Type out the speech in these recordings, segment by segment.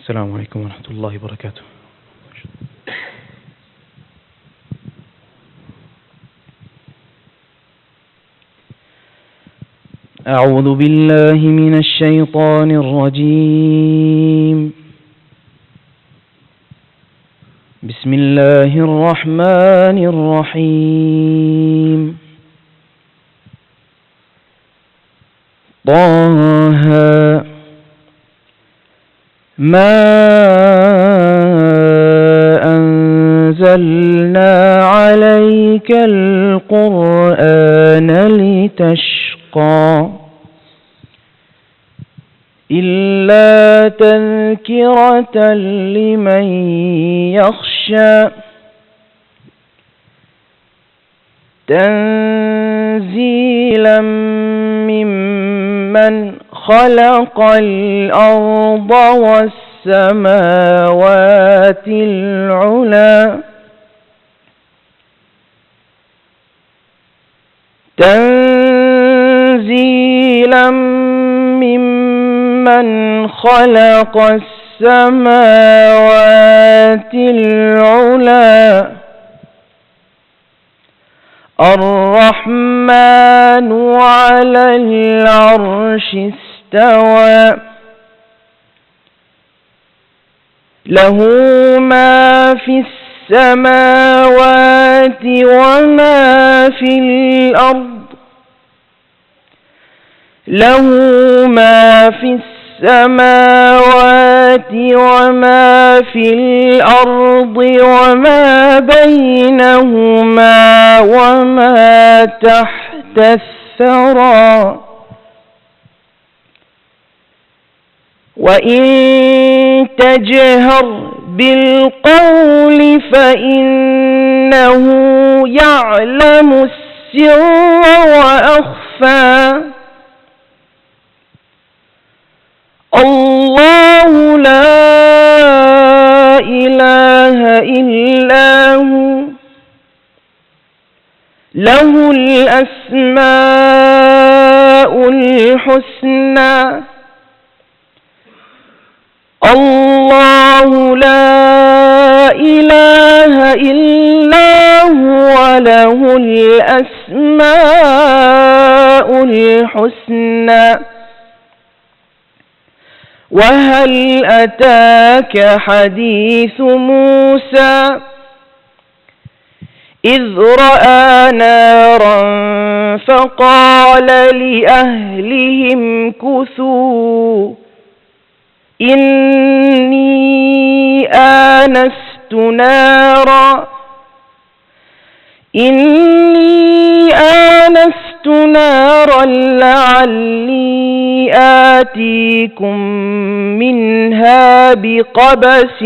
السلام عليكم ورحمة الله وبركاته. أعوذ بالله من الشيطان الرجيم. بسم الله الرحمن الرحيم. طه ما أنزلنا عليك القرآن لتشقى إلا تذكرة لمن يخشى تنزيلا ممن خلق الأرض والسماوات العلى تنزيلا ممن خلق السماوات العلى الرحمن على العرش استوى له ما في السماوات وما في الأرض له ما في السماوات وما في الأرض وما بينهما وما تحت الثرى وإن تجهر بالقول فإنه يعلم السر وأخفى الله لا إله إلا هو له الأسماء الحسنى الله لا إله إلا هو له الأسماء الحسنى وهل أتاك حديث موسى إذ رأى نارا فقال لأهلهم كثوا إني آنست نارا لعلي آتيكم منها بقبس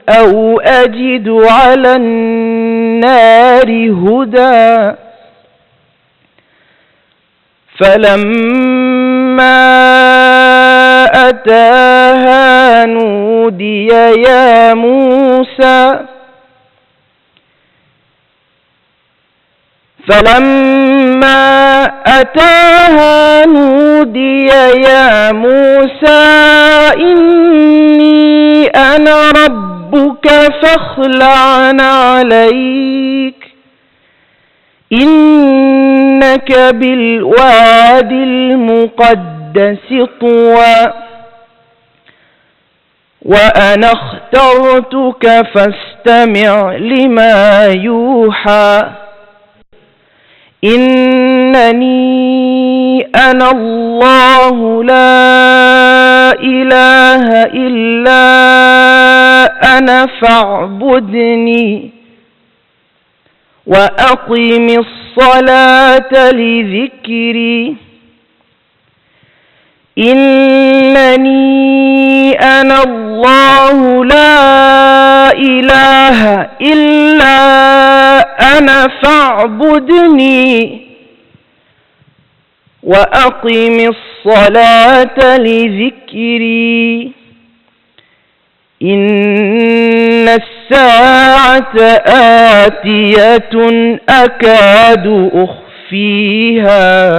أو أجد على النار هدى فلما أتاها نودي يا موسى إني أنا ربك فاخلع عليك إنك بالواد المقدس طوى وأنا اخترتك فاستمع لما يوحى إنني أنا الله لا إله إلا أنا فاعبدني وأقم الصلاة لذكري إنني أنا الله لا إله إلا أنا فاعبدني وأقم الصلاة لذكري إن الساعة آتية أكاد أخفيها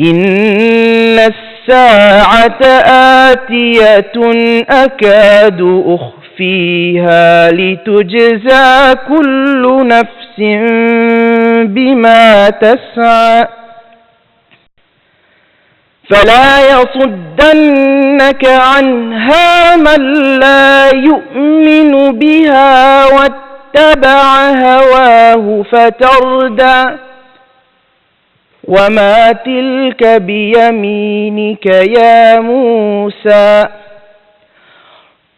إن الساعة آتية أكاد أخفيها لتجزى كل نفس بما تسعى فلا يصدنك عنها من لا يؤمن بها واتبع هواه فتردى وما تلك بيمينك يا موسى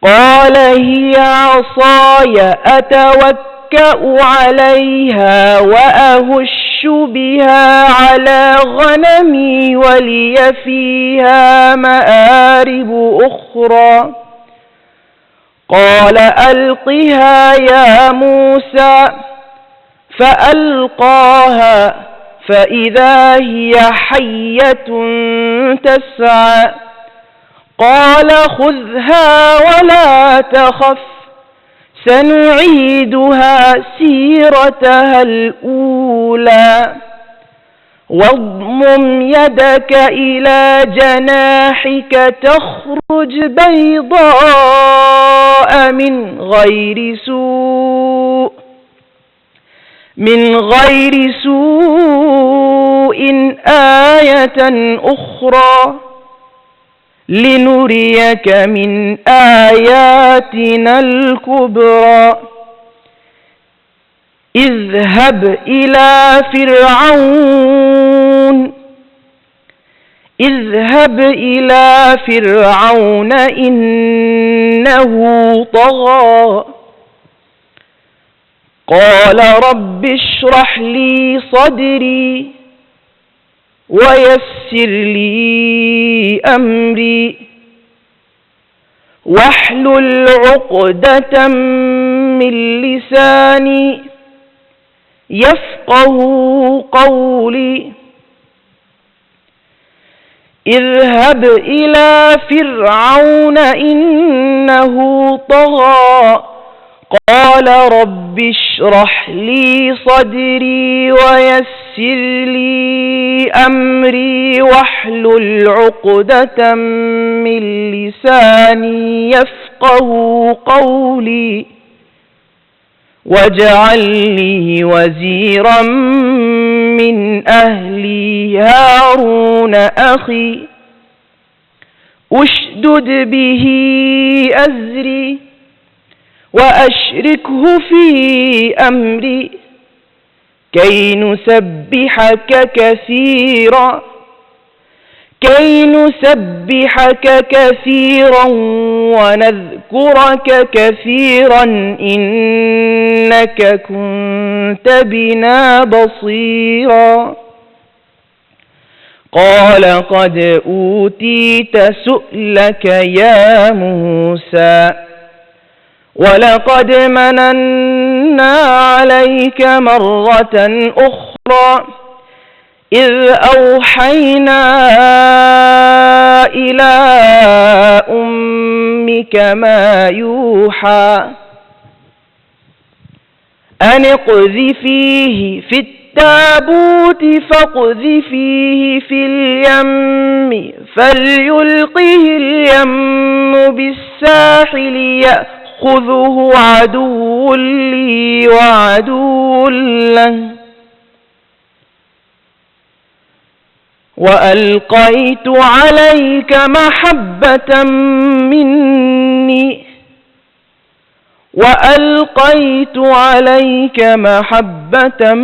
قال هي عصاي أتوكأ عليها وأهش بها على غنمي ولي فيها مآرب أخرى قال ألقها يا موسى فألقاها فإذا هي حية تسعى قال خذها ولا تخف سنعيدها سيرتها الأولى واضمم يدك إلى جناحك تخرج بيضاء من غير سوء آية أخرى لنريك من آياتنا الكبرى اذهب إلى فرعون إنه طغى قال رب اشرح لي صدري ويسر لي أمري واحلل عقدة من لساني يفقه قولي اذهب إلى فرعون إنه طغى قال رب اشرح لي صدري ويسر لي أمري واحلل عقدة من لساني يفقه قولي واجعل لي وزيرا من أهلي هارون أخي أشدد به أزري وأشركه في أمري كي نسبحك كثيرا ونذكرك كثيرا إنك كنت بنا بصيرا قال قد أوتيت سؤلك يا موسى ولقد مننا عليك مرة أخرى إذ أوحينا إلى أمك ما يوحى أن اقذفيه في التابوت فاقذفيه في اليم فليلقه اليم بالساحل يأخذه عدو لي وعدو له وألقيت عليك محبة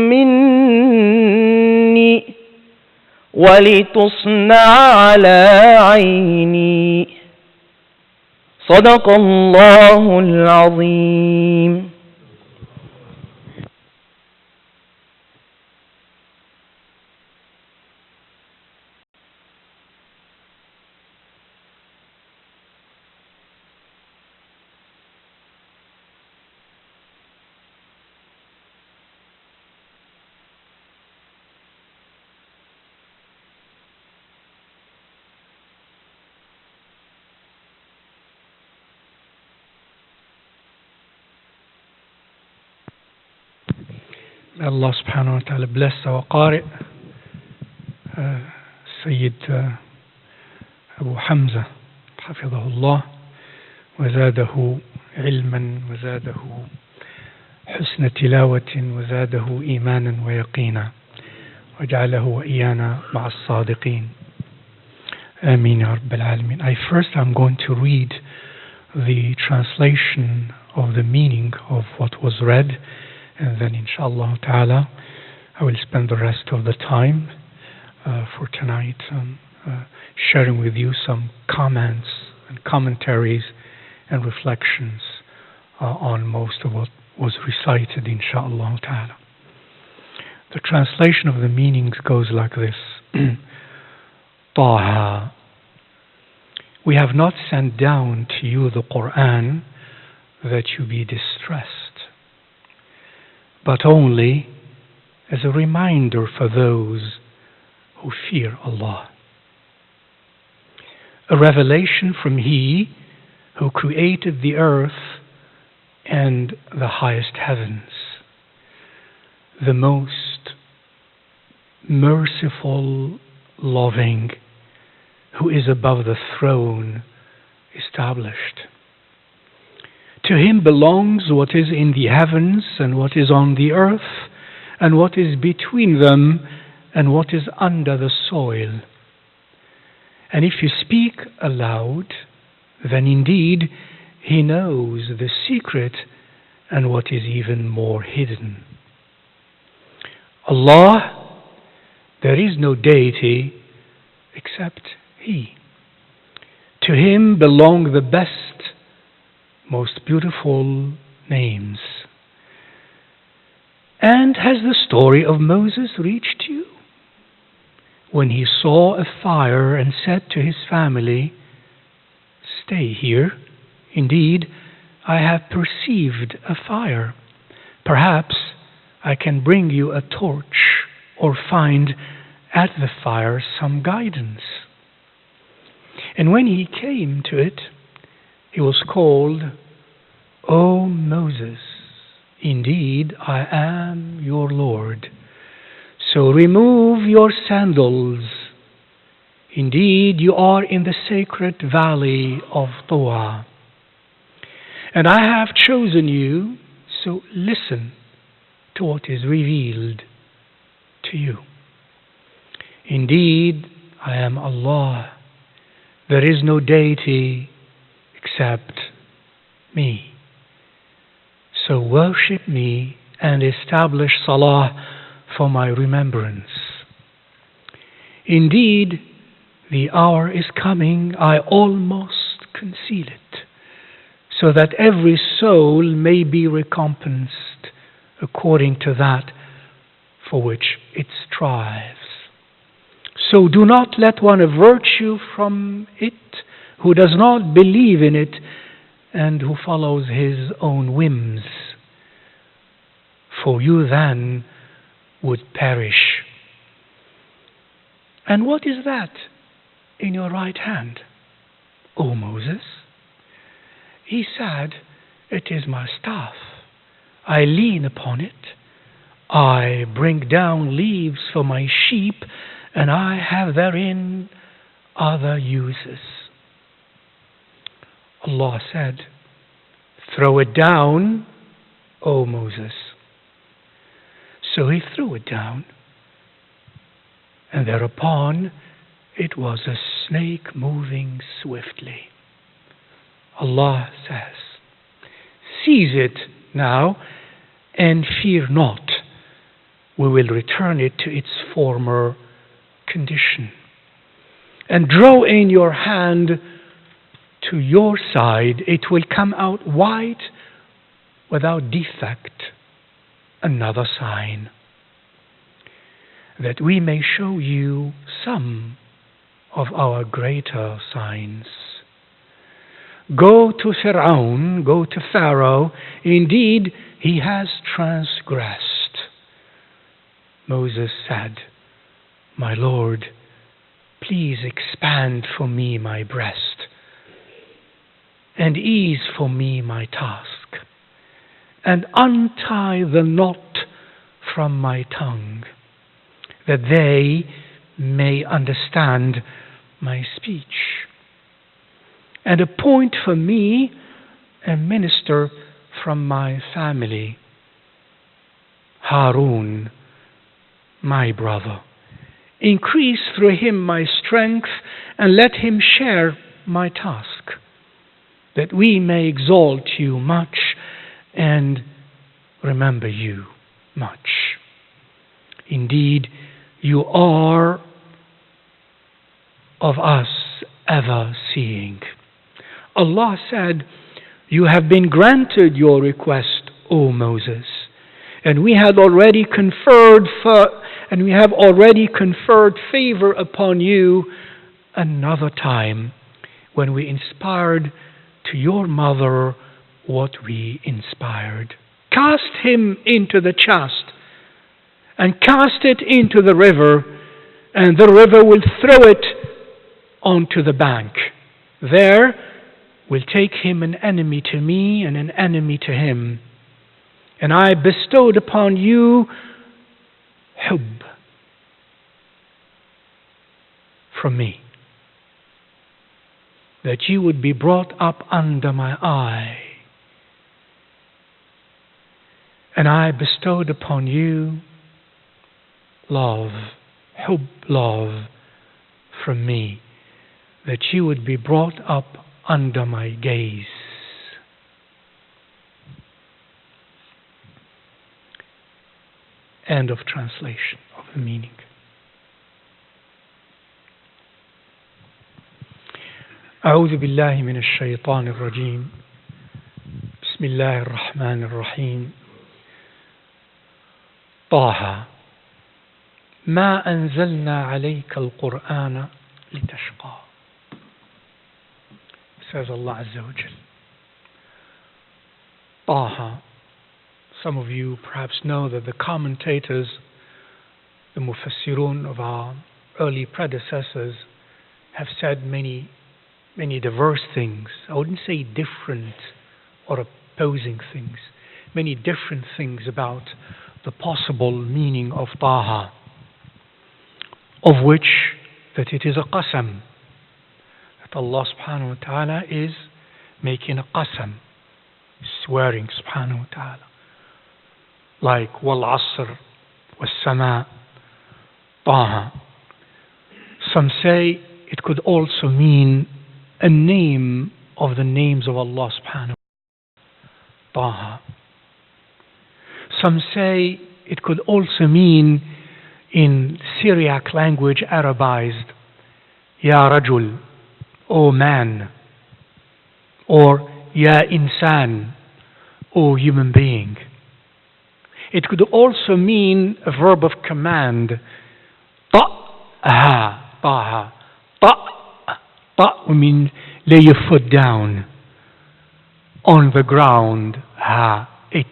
مني ولتصنع على عيني صدق الله العظيم. Allah subhanahu wa ta'ala bless our Qari, Sayyid أبو حمزة حفظه الله وزاده علما وزاده حسن تلاوة وزاده إيمانا ويقينا وجعله وإيانا مع الصادقين آمين يا رب العالمين. I'm going to read the translation of the meaning of what was read, and then inshallah ta'ala I will spend the rest of the time for tonight sharing with you some comments and commentaries and reflections on most of what was recited inshallah ta'ala. The translation of the meanings goes like this. Taha, we have not sent down to you the Quran that you be distressed, but only as a reminder for those who fear Allah. A revelation from He who created the earth and the highest heavens, the most merciful, loving, who is above the throne established. To Him belongs what is in the heavens and what is on the earth and what is between them and what is under the soil. And if you speak aloud, then indeed He knows the secret and what is even more hidden. Allah, there is no deity except He. To Him belong the best, most beautiful names. And has the story of Moses reached you? When he saw a fire and said to his family, "Stay here. Indeed, I have perceived a fire. Perhaps I can bring you a torch or find at the fire some guidance." And when he came to it, he was called, "O Moses, indeed I am your Lord. So remove your sandals. Indeed you are in the sacred valley of Tuwa. And I have chosen you, so listen to what is revealed to you. Indeed, I am Allah. There is no deity except me. So worship me and establish salah for my remembrance. Indeed, the hour is coming, I almost conceal it, so that every soul may be recompensed according to that for which it strives. So do not let one avert you from it who does not believe in it and who follows his own whims, for you then would perish. And what is that in your right hand, O Moses?" He said, "It is my staff. I lean upon it. I bring down leaves for my sheep, and I have therein other uses." Allah said, "Throw it down, O Moses." So he threw it down, and thereupon it was a snake moving swiftly. Allah says, "Seize it now and fear not. We will return it to its former condition. And draw in your hand to your side. It will come out white without defect. Another sign, that we may show you some of our greater signs. Go to Fir'aun, go to Pharaoh. Indeed, he has transgressed." Moses said, "My Lord, please expand for me my breast and ease for me my task, and untie the knot from my tongue, that they may understand my speech." and appoint for me a minister from my family, Harun, my brother. Increase through him my strength, and let him share my task, that we may exalt you much and remember you much. Indeed, you are of us ever seeing. Allah said, you have been granted your request, O Moses, and we have already conferred favor upon you another time when we inspired to your mother what we inspired. Cast him into the chest and cast it into the river, and the river will throw it onto the bank. There will take him an enemy to me and an enemy to him. And I bestowed upon you hub from me, that you would be brought up under my eye. And I bestowed upon you love, hub, love from me, that you would be brought up under my gaze. End of translation of the meaning. أعوذ بالله من الشيطان الرجيم. بسم الله الرحمن الرحيم. طه ما أنزلنا عليك القرآن لتشقى. Says Allah Azza wa Jal. Taha. Some of you perhaps know that the commentators, the mufassirun of our early predecessors, have said many diverse things. I wouldn't say different or opposing things. Many different things about the possible meaning of Taha, of which that it is a qasam, that Allah subhanahu wa ta'ala is making a qasam, swearing subhanahu wa ta'ala, like wal asr, was sama, Taha. Some say it could also mean a name of the names of Allah subhanahu wa ta'ala, Taha. Some say it could also mean, in Syriac language, Arabized, Ya Rajul, O man, or Ya Insan, O human being. It could also mean a verb of command, Ta'ha, Taha. Ta' means lay your foot down on the ground, ha, it.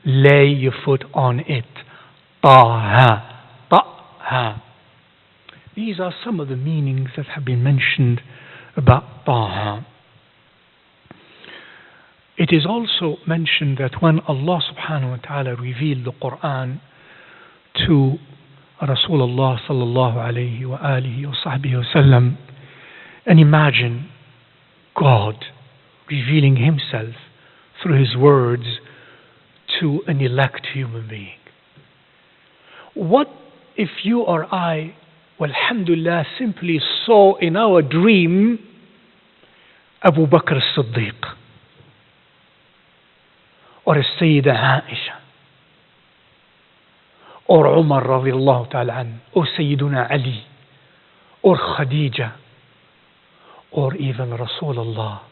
Lay your foot on it. Taha, Taha. These are some of the meanings that have been mentioned about Taha. It is also mentioned that when Allah subhanahu wa ta'ala revealed the Quran to Rasulullah sallallahu alayhi wa alihi wa sahbihi wa sallam, and imagine God revealing Himself through His words to an elect human being. What if you or I, walhamdulillah, simply saw in our dream Abu Bakr as-Siddiq, or Sayyida Aisha, or Umar radiallahu ta'ala an, or Sayyiduna Ali, or Khadija, or even Rasulullah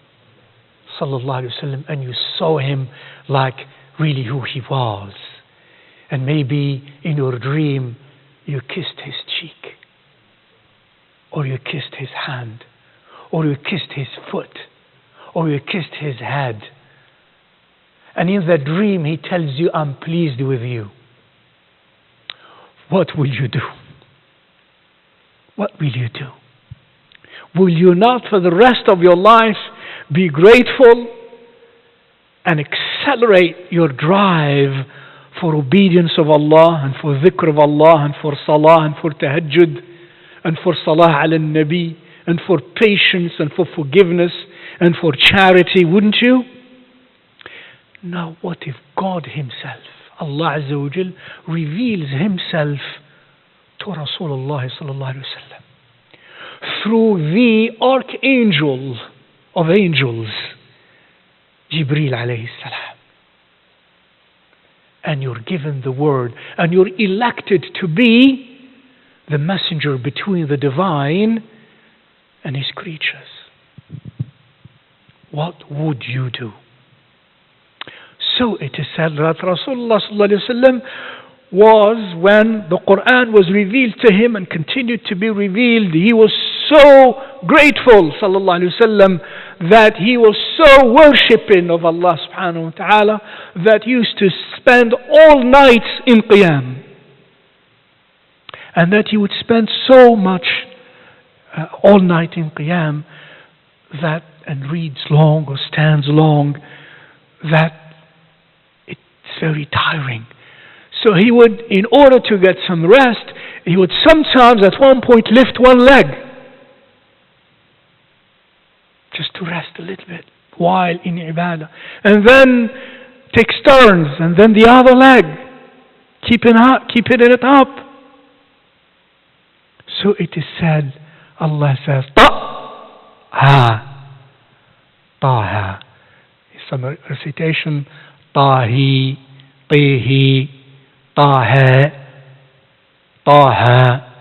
sallallahu alayhi wa sallam, and you saw him like really who he was, and maybe in your dream you kissed his cheek, or you kissed his hand, or you kissed his foot, or you kissed his head, and in the dream he tells you, I'm pleased with you. What will you do? What will you do? Will you not for the rest of your life be grateful and accelerate your drive for obedience of Allah and for dhikr of Allah and for salah and for tahajjud and for salah ala nabi and for patience and for forgiveness and for charity, wouldn't you? Now what if God himself, Allah Azza wa Jal, reveals himself to Rasulullah sallallahu alaihi wasallam through the archangel of angels, Jibreel alayhi salam, and you're given the word and you're elected to be the messenger between the divine and his creatures. What would you do? So it is said that Rasulullah sallallahu alaihi wasallam was, when the Quran was revealed to him and continued to be revealed, he was so grateful sallallahu alaihi wasallam that he was so worshipping of Allah subhanahu wa ta'ala that he used to spend all nights in qiyam, and that he would spend so much all night in qiyam that, and reads long or stands long, that it's very tiring. So he would, in order to get some rest, he would sometimes at one point lift one leg just to rest a little bit while in ibadah, and then takes turns, and then the other leg, keeping it up. So it is said, Allah says, Taha, Taha. Some recitation, Tahi, Tihi, Taha, Taha.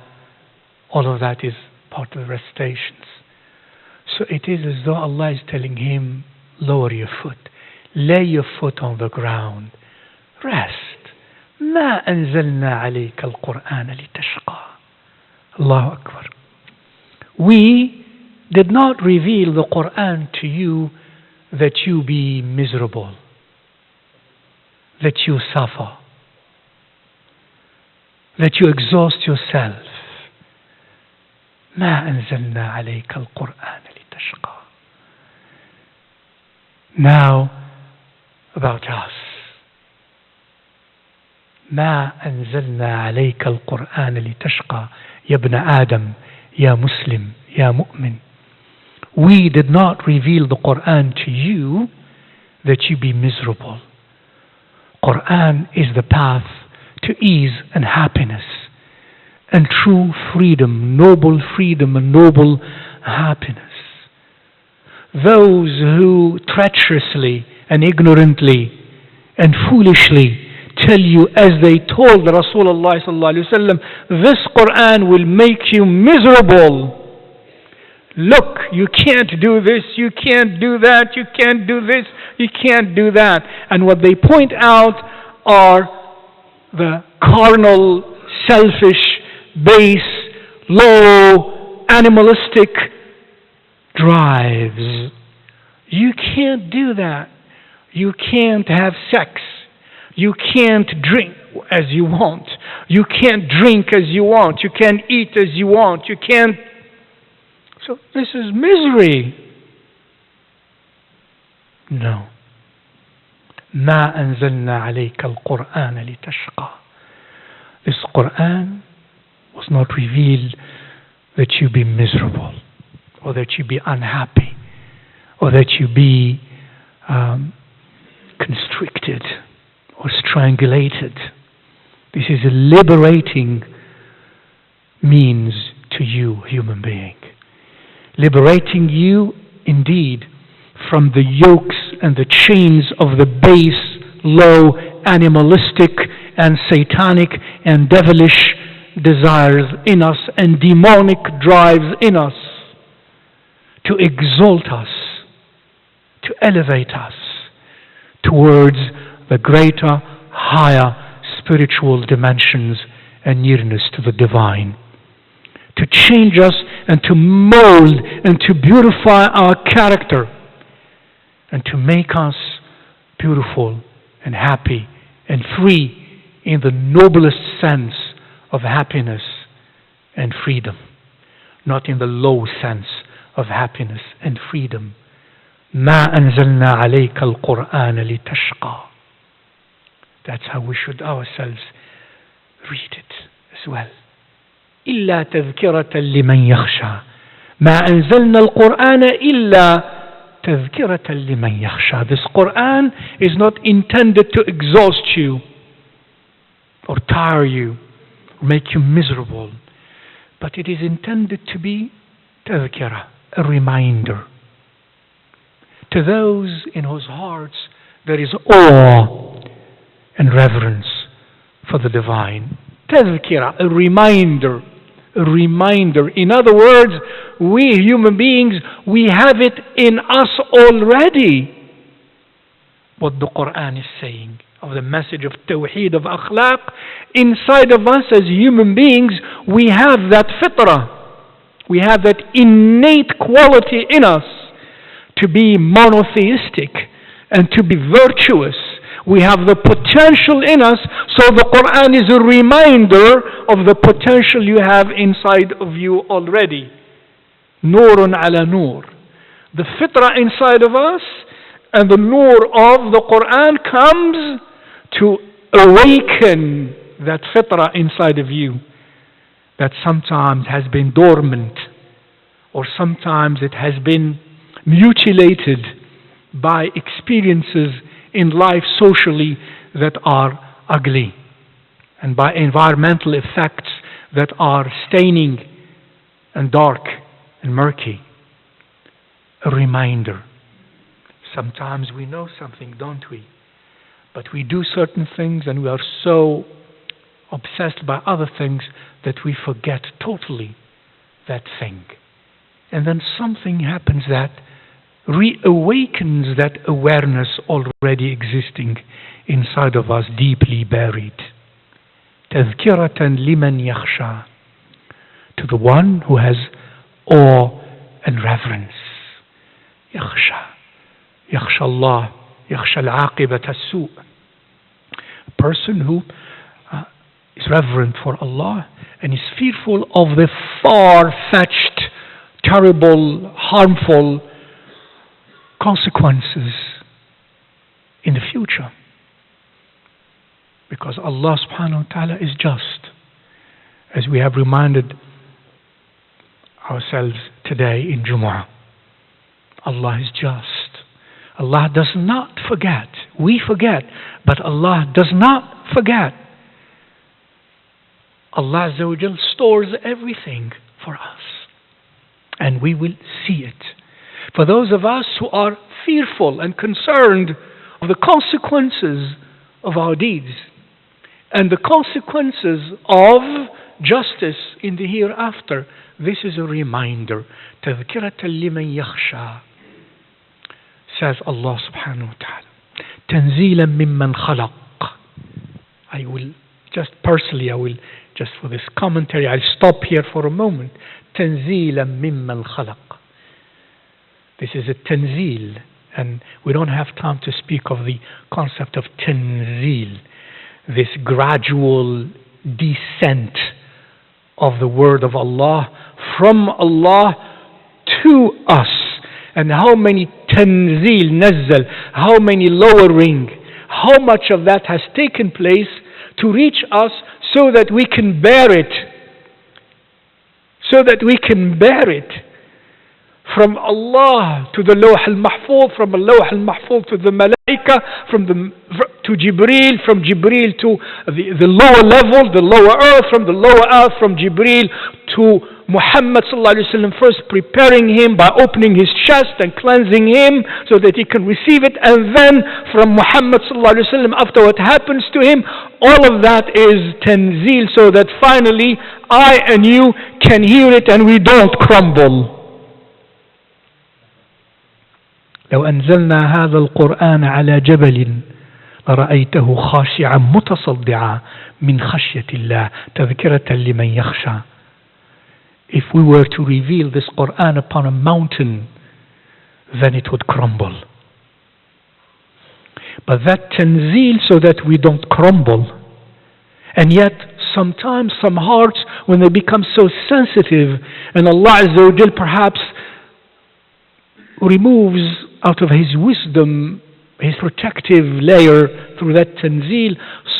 All of that is part of the recitations. So it is as though Allah is telling him, lower your foot, lay your foot on the ground, rest. ما أنزلنا عليك القرآن لتشقى. Allahu Akbar. We did not reveal the Quran to you that you be miserable, that you suffer, that you exhaust yourself. ما أنزلنا عليك القرآن لتشقى. Now about us. ما أنزلنا عليك القرآن لتشقى يا ابن آدم يا مسلم يا مؤمن. We did not reveal the Quran to you that you be miserable. Quran is the path to ease and happiness and true freedom, noble freedom and noble happiness. Those who treacherously and ignorantly and foolishly tell you, as they told Rasulullah sallallahu alaihi wasallam, this Quran will make you miserable. Look, you can't do this, you can't do that, you can't do this, you can't do that. And what they point out are the carnal, selfish, base, low, animalistic drives. You can't do that. You can't have sex. You can't drink as you want. You can't drink as you want. You can't eat as you want. You can't. So this is misery. No. ما أنزلنا عليك القرآن لتشقى. This Quran was not revealed that you be miserable, or that you be unhappy, or that you be constricted or strangulated. This is a liberating means to you, human being. Liberating you indeed from the yokes and the chains of the base, low, animalistic and satanic and devilish desires in us and demonic drives in us, to exalt us, to elevate us towards the greater, higher spiritual dimensions and nearness to the divine, to change us and to mold and to beautify our character and to make us beautiful and happy and free in the noblest sense of happiness and freedom, not in the low sense of happiness and freedom. ما أنزلنا عليك القرآن لتشقى. That's how we should ourselves read it as well. إلا تذكرة لمن يخشى. ما أنزلنا القرآن إلا تذكرة لمن يخشى. This Quran is not intended to exhaust you or tire you or make you miserable, but it is intended to be tadhkirah, a reminder to those in whose hearts there is awe and reverence for the divine. Tadhkirah, a reminder. A reminder. In other words, we human beings, we have it in us already. What the Quran is saying of the message of Tawheed, of Akhlaq, inside of us as human beings, we have that fitrah. We have that innate quality in us to be monotheistic and to be virtuous. We have the potential in us, so the Quran is a reminder of the potential you have inside of you already. Nurun ala nur. The fitrah inside of us and the nur of the Quran comes to awaken that fitrah inside of you that sometimes has been dormant, or sometimes it has been mutilated by experiences in life socially that are ugly, and by environmental effects that are staining and dark and murky. A reminder. Sometimes we know something, don't we? But we do certain things and we are so obsessed by other things that we forget totally that thing. And then something happens that reawakens that awareness already existing inside of us, deeply buried. تذكرة لمن يخشى, to the one who has awe and reverence. يخشى الله, يخشى العاقبة السوء. A person who is reverent for Allah and is fearful of the far-fetched, terrible, harmful consequences in the future. Because Allah subhanahu wa ta'ala is just. As we have reminded ourselves today in Jumu'ah, Allah is just. Allah does not forget. We forget, but Allah does not forget. Allah Azza wa Jal stores everything for us, and we will see it. For those of us who are fearful and concerned of the consequences of our deeds and the consequences of justice in the hereafter, this is a reminder. تذكرة لمن يخشى, says Allah subhanahu wa ta'ala. تنزيلا ممن خلق. I will just for this commentary, I'll stop here for a moment. تنزيلا ممن خلق. This is a tanzil, and we don't have time to speak of the concept of tanzil, this gradual descent of the word of Allah from Allah to us, and how many tanzil, nazzal, how many lowering, how much of that has taken place to reach us so that we can bear it, from Allah to the Lawh al-Mahfuz, from the Lawh al-Mahfuz to the Malaika, to Jibreel, from Jibreel to the lower level, the lower earth, from the lower earth, from Jibreel to Muhammad sallallahu alaihi wasallam, first preparing him by opening his chest and cleansing him so that he can receive it, and then from Muhammad sallallahu alaihi wasallam after what happens to him. All of that is tanzil, so that finally I and you can hear it and we don't crumble. لو أنزلنا هذا القرآن على جبل لرأيته خاشعا متصدعا من خشية الله تذكرة لمن يخشى. If we were to reveal this Quran upon a mountain, then it would crumble. But that tanzil so that we don't crumble. And yet sometimes some hearts, when they become so sensitive, and Allah Azza wa Jal perhaps removes out of His wisdom, His protective layer through that tanzil,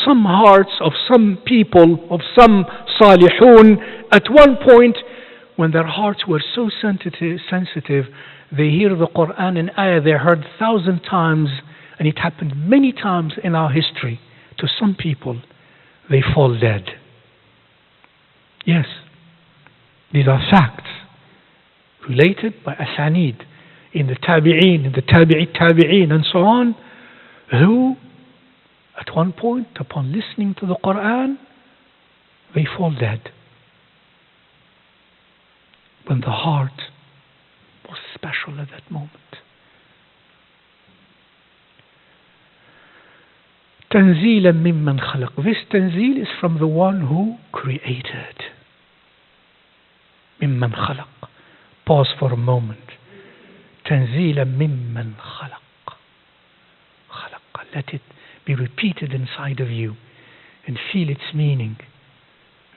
some hearts of some people, of some salihun, at one point when their hearts were so sensitive, they hear the Quran in ayah they heard 1,000 times, and it happened many times in our history to some people, they fall dead. Yes, these are facts related by asanid in the tabi'een, in the tabi'een, and so on, who at one point, upon listening to the Quran, they fall dead. When the heart was special at that moment. تنزيلا ممن خلق. This tanzeel is from the one who created. ممن خلق. Pause for a moment. تنزيلا ممن خلق. خلق. Let it be repeated inside of you and feel its meaning.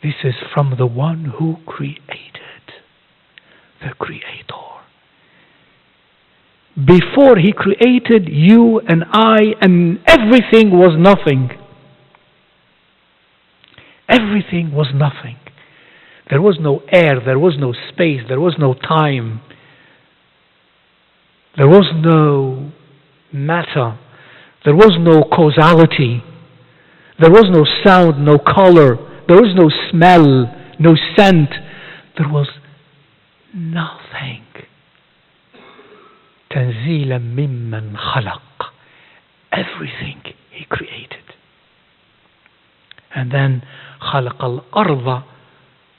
This is from the one who created, the Creator. Before He created you and I, and everything was nothing. Everything was nothing. There was no air, there was no space, there was no time. There was no matter. There was no causality. There was no sound, no color. There was no smell, no scent. There was nothing. تنزيلا ممن خلق. Everything He created. And then خلق الأرض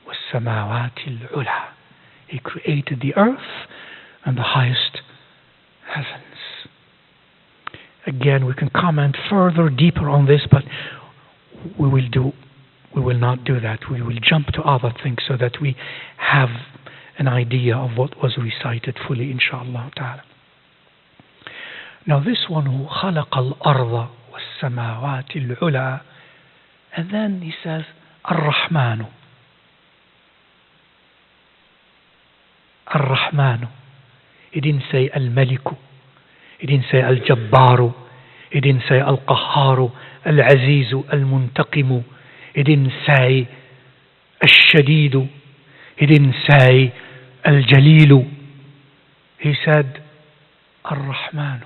والسماوات العلى. He created the earth and the highest heavens. Again, we can comment further, deeper on this, but we will not do that. We will jump to other things so that we have an idea of what was recited fully, inshallah ta'ala. Now this one who خلق الأرض والسماوات العلى, and then he says الرحمن. الرحمن. He didn't say الملك. He didn't say الجبار. He didn't say القهار العزيز المنتقم. He didn't say الشديد. He didn't say الجليل. He said الرحمن.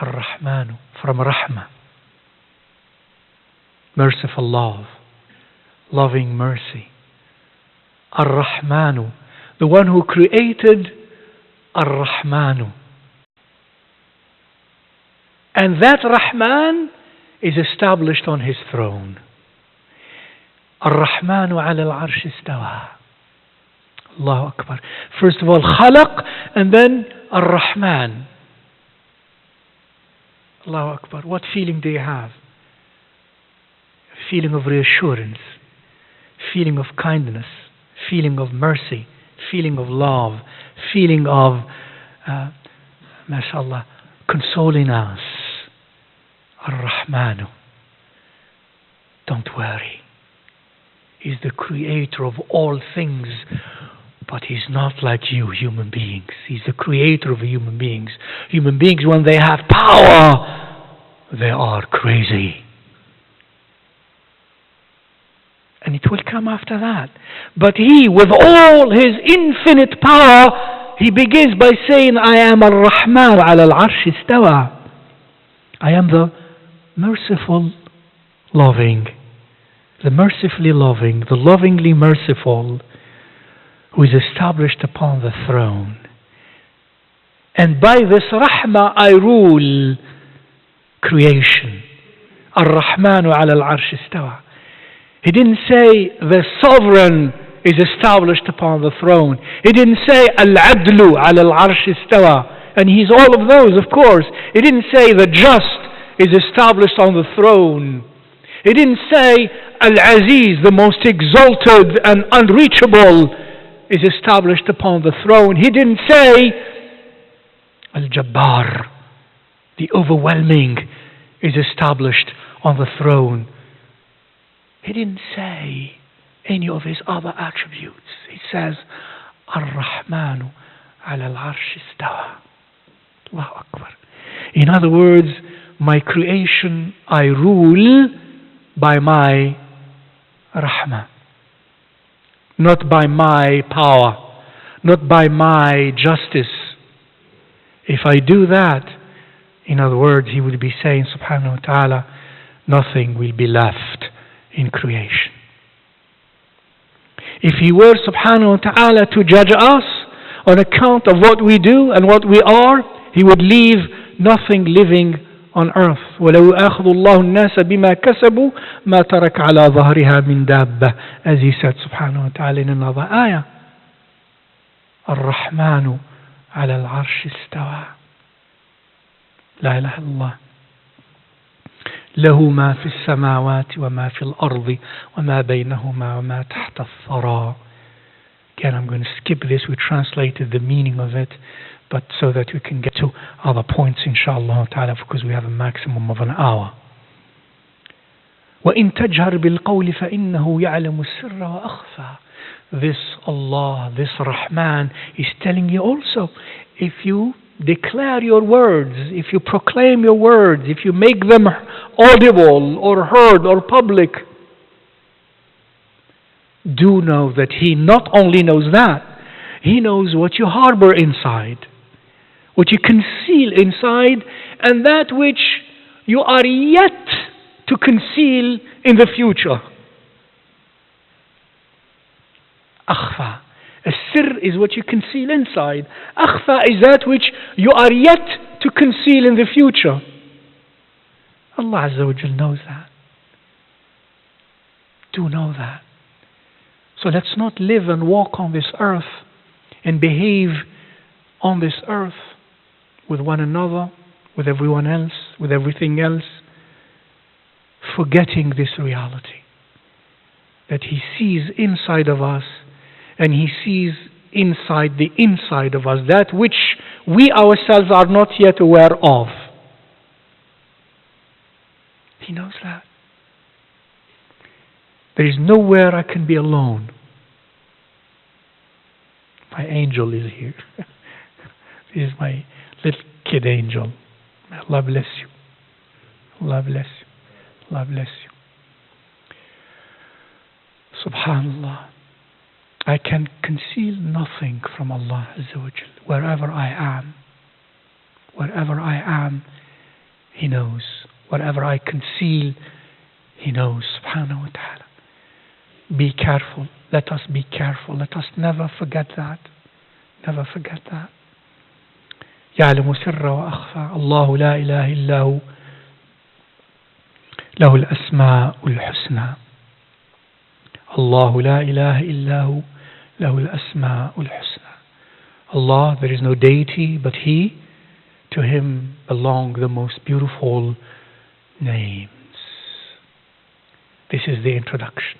الرحمن, from Rahmah, merciful love, loving mercy. Ar-Rahmanu, the one who created Ar-Rahmanu. And that Rahman is established on His throne. Ar-Rahmanu ala al-arsh istawa. Allahu Akbar. First of all, Khalaq, and then Ar-Rahman. Allahu Akbar. What feeling do you have? Feeling of reassurance, feeling of kindness, feeling of mercy, feeling of love, feeling of, mashallah, consoling us. Ar-Rahmanu. Don't worry. He's the creator of all things, but He's not like you, human beings. He's the creator of human beings. Human beings, when they have power, they are crazy. And it will come after that. But He, with all His infinite power, He begins by saying, I am Ar-Rahman ala al-arsh istawa. I am the merciful, loving, the mercifully loving, the lovingly merciful, who is established upon the throne. And by this rahmah I rule creation. Ar-Rahmanu ala al-arsh istawa. He didn't say the sovereign is established upon the throne. He didn't say al-adlu ala al-arsh istawa. And He's all of those, of course. He didn't say the just is established on the throne. He didn't say al-aziz, the most exalted and unreachable, is established upon the throne. He didn't say al-jabbar, the overwhelming, is established on the throne. He didn't say any of His other attributes. He says Ar-Rahmanu ala al-arsh istawa. Allahu Akbar. In other words, my creation I rule by my rahmah, not by my power, not by my justice. If I do that, in other words, he would be saying, subhanahu wa ta'ala, nothing will be left in creation. If he were, subhanahu wa ta'ala, to judge us on account of what we do and what we are, he would leave nothing living on earth. وَلَوْ أَخْذُ اللَّهُ النَّاسَ بِمَا كَسَبُوا مَا تَرَكَ عَلَى ظَهْرِهَا مِنْ دَابَّةٍ, as he said, subhanahu wa ta'ala, in another ayah. الرحمن على العرش استوى. لا إله إلا الله. له ما في السماوات وما في الأرض وما بينهما وما تحت الثرى. Again, I'm going to skip this. We translated the meaning of it, but so that we can get to other points, inshallah ta'ala, because we have a maximum of an hour. وَإِن تَجْهَرْ بِالْقَوْلِ فَإِنَّهُ يَعْلَمُ السِّرَّ وَأَخْفَى. This Allah, this Rahman is telling you also, if you declare your words, if you proclaim your words, if you make them audible or heard or public, do know that He not only knows that, He knows what you harbor inside, what you conceal inside, and that which you are yet to conceal in the future. Akhfa. Sir is what you conceal inside. Akhfa is that which you are yet to conceal in the future. Allah Azza wa Jal knows that. Do know that. So let's not live and walk on this earth and behave on this earth with one another, with everyone else, with everything else, forgetting this reality that He sees inside of us, and He sees inside the inside of us, that which we ourselves are not yet aware of. He knows that. There is nowhere I can be alone. My angel is here. This is my little kid angel. May Allah bless you. Allah bless you. Allah bless you. Subhanallah. I can conceal nothing from Allah Azza wa Jal. Wherever I am, He knows. Whatever I conceal, He knows. Subhanahu wa ta'ala. Be careful. Let us be careful. Let us never forget that. Never forget that. يعلم سر وأخفى. الله لا إله إلا هو. له الأسماء الحسنى. الله لا إله إلا هو. له الأسماء الحسنى. Allah, there is no deity but He. To Him belong the most beautiful names. This is the introduction.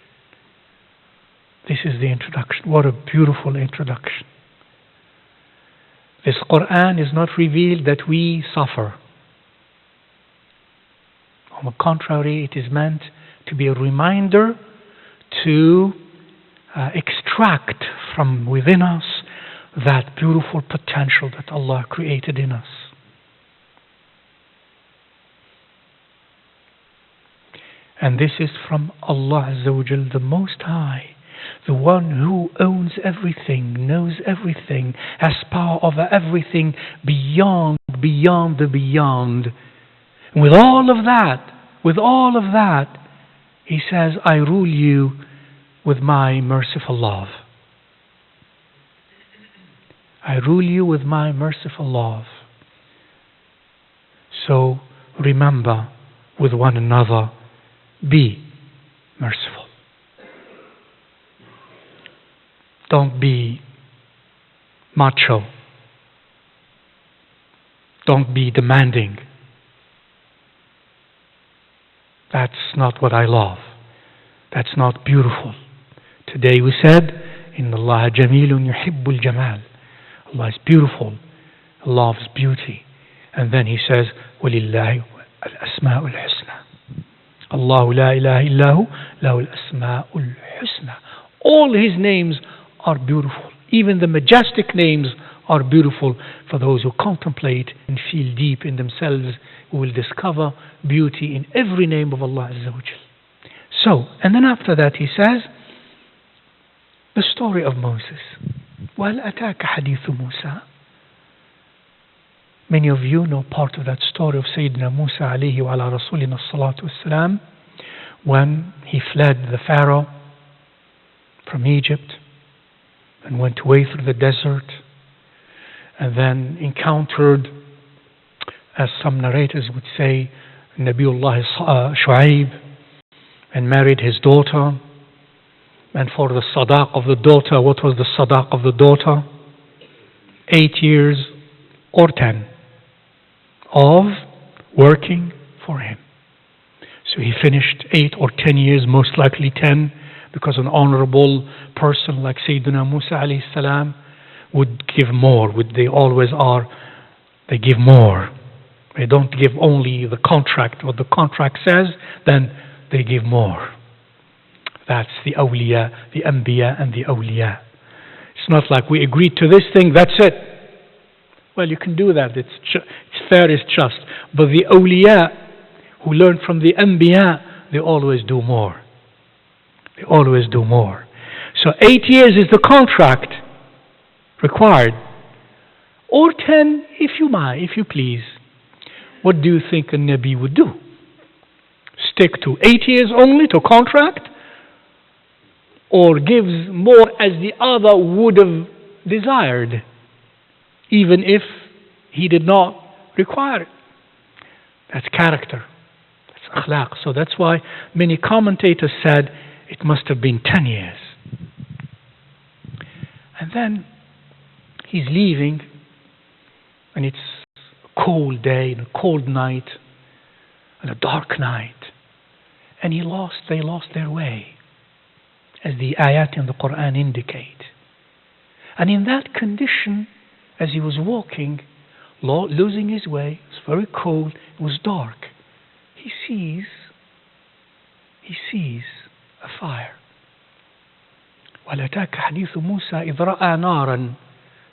This is the introduction. What a beautiful introduction. This Quran is not revealed that we suffer. On the contrary, it is meant to be a reminder to extract from within us that beautiful potential that Allah created in us. And this is from Allah Azza wa Jal, the Most High, the one who owns everything, knows everything, has power over everything beyond the beyond. And with all of that, He says, I rule you with my merciful love. I rule you with my merciful love. So remember, with one another, be merciful. Don't be macho. Don't be demanding. That's not what I love. That's not beautiful. Today we said, Inna Allah jamilun yuhibbul jamal. Allah is beautiful. Allah loves beauty. And then He says, وَلِلَّهِ الْأَسْمَاءُ الْحُسْنَى. Allah la ilaha illahu lahu al-asma'ul husna. All His names are beautiful. Even the majestic names are beautiful for those who contemplate and feel deep in themselves, who will discover beauty in every name of Allah Azza wa Jal. So, and then after that He says, The story of Moses. وَهَلْ أَتَاكَ حَدِيثُ مُوسَى. Many of you know part of that story of Sayyidina Musa alayhi wa ala rasulina salatu wassalam, when he fled the Pharaoh from Egypt and went away through the desert and then encountered, as some narrators would say, Nabiullah Shu'aib, and married his daughter. And for the sadaq of the daughter, what was the sadaq of the daughter? 8 years or 10 of working for him. So he finished 8 or 10 years, most likely 10, because an honorable person like Sayyidina Musa alayhi salam would give more. They always are. They give more. They don't give only the contract. What the contract says, then they give more. That's the awliya, the anbiya and the awliya. It's not like we agreed to this thing, that's it. Well, you can do that. It's fair, it's just. But the awliya who learn from the anbiya, they always do more. They always do more. So 8 years is the contract required. Or 10, if you please. What do you think a Nabi would do? Stick to 8 years only to contract? Or gives more as the other would have desired, even if he did not require it? That's character. That's akhlaq. So that's why many commentators said it must have been 10 years. And then he's leaving, and it's a cold day and a cold night and a dark night, and they lost their way, as the ayat in the Quran indicate. And in that condition, as he was walking, losing his way, it was very cold, it was dark, he sees a fire. وَلَتَاكَ حَدِيثُ مُوسَى إِذْ رَأَى نَارًا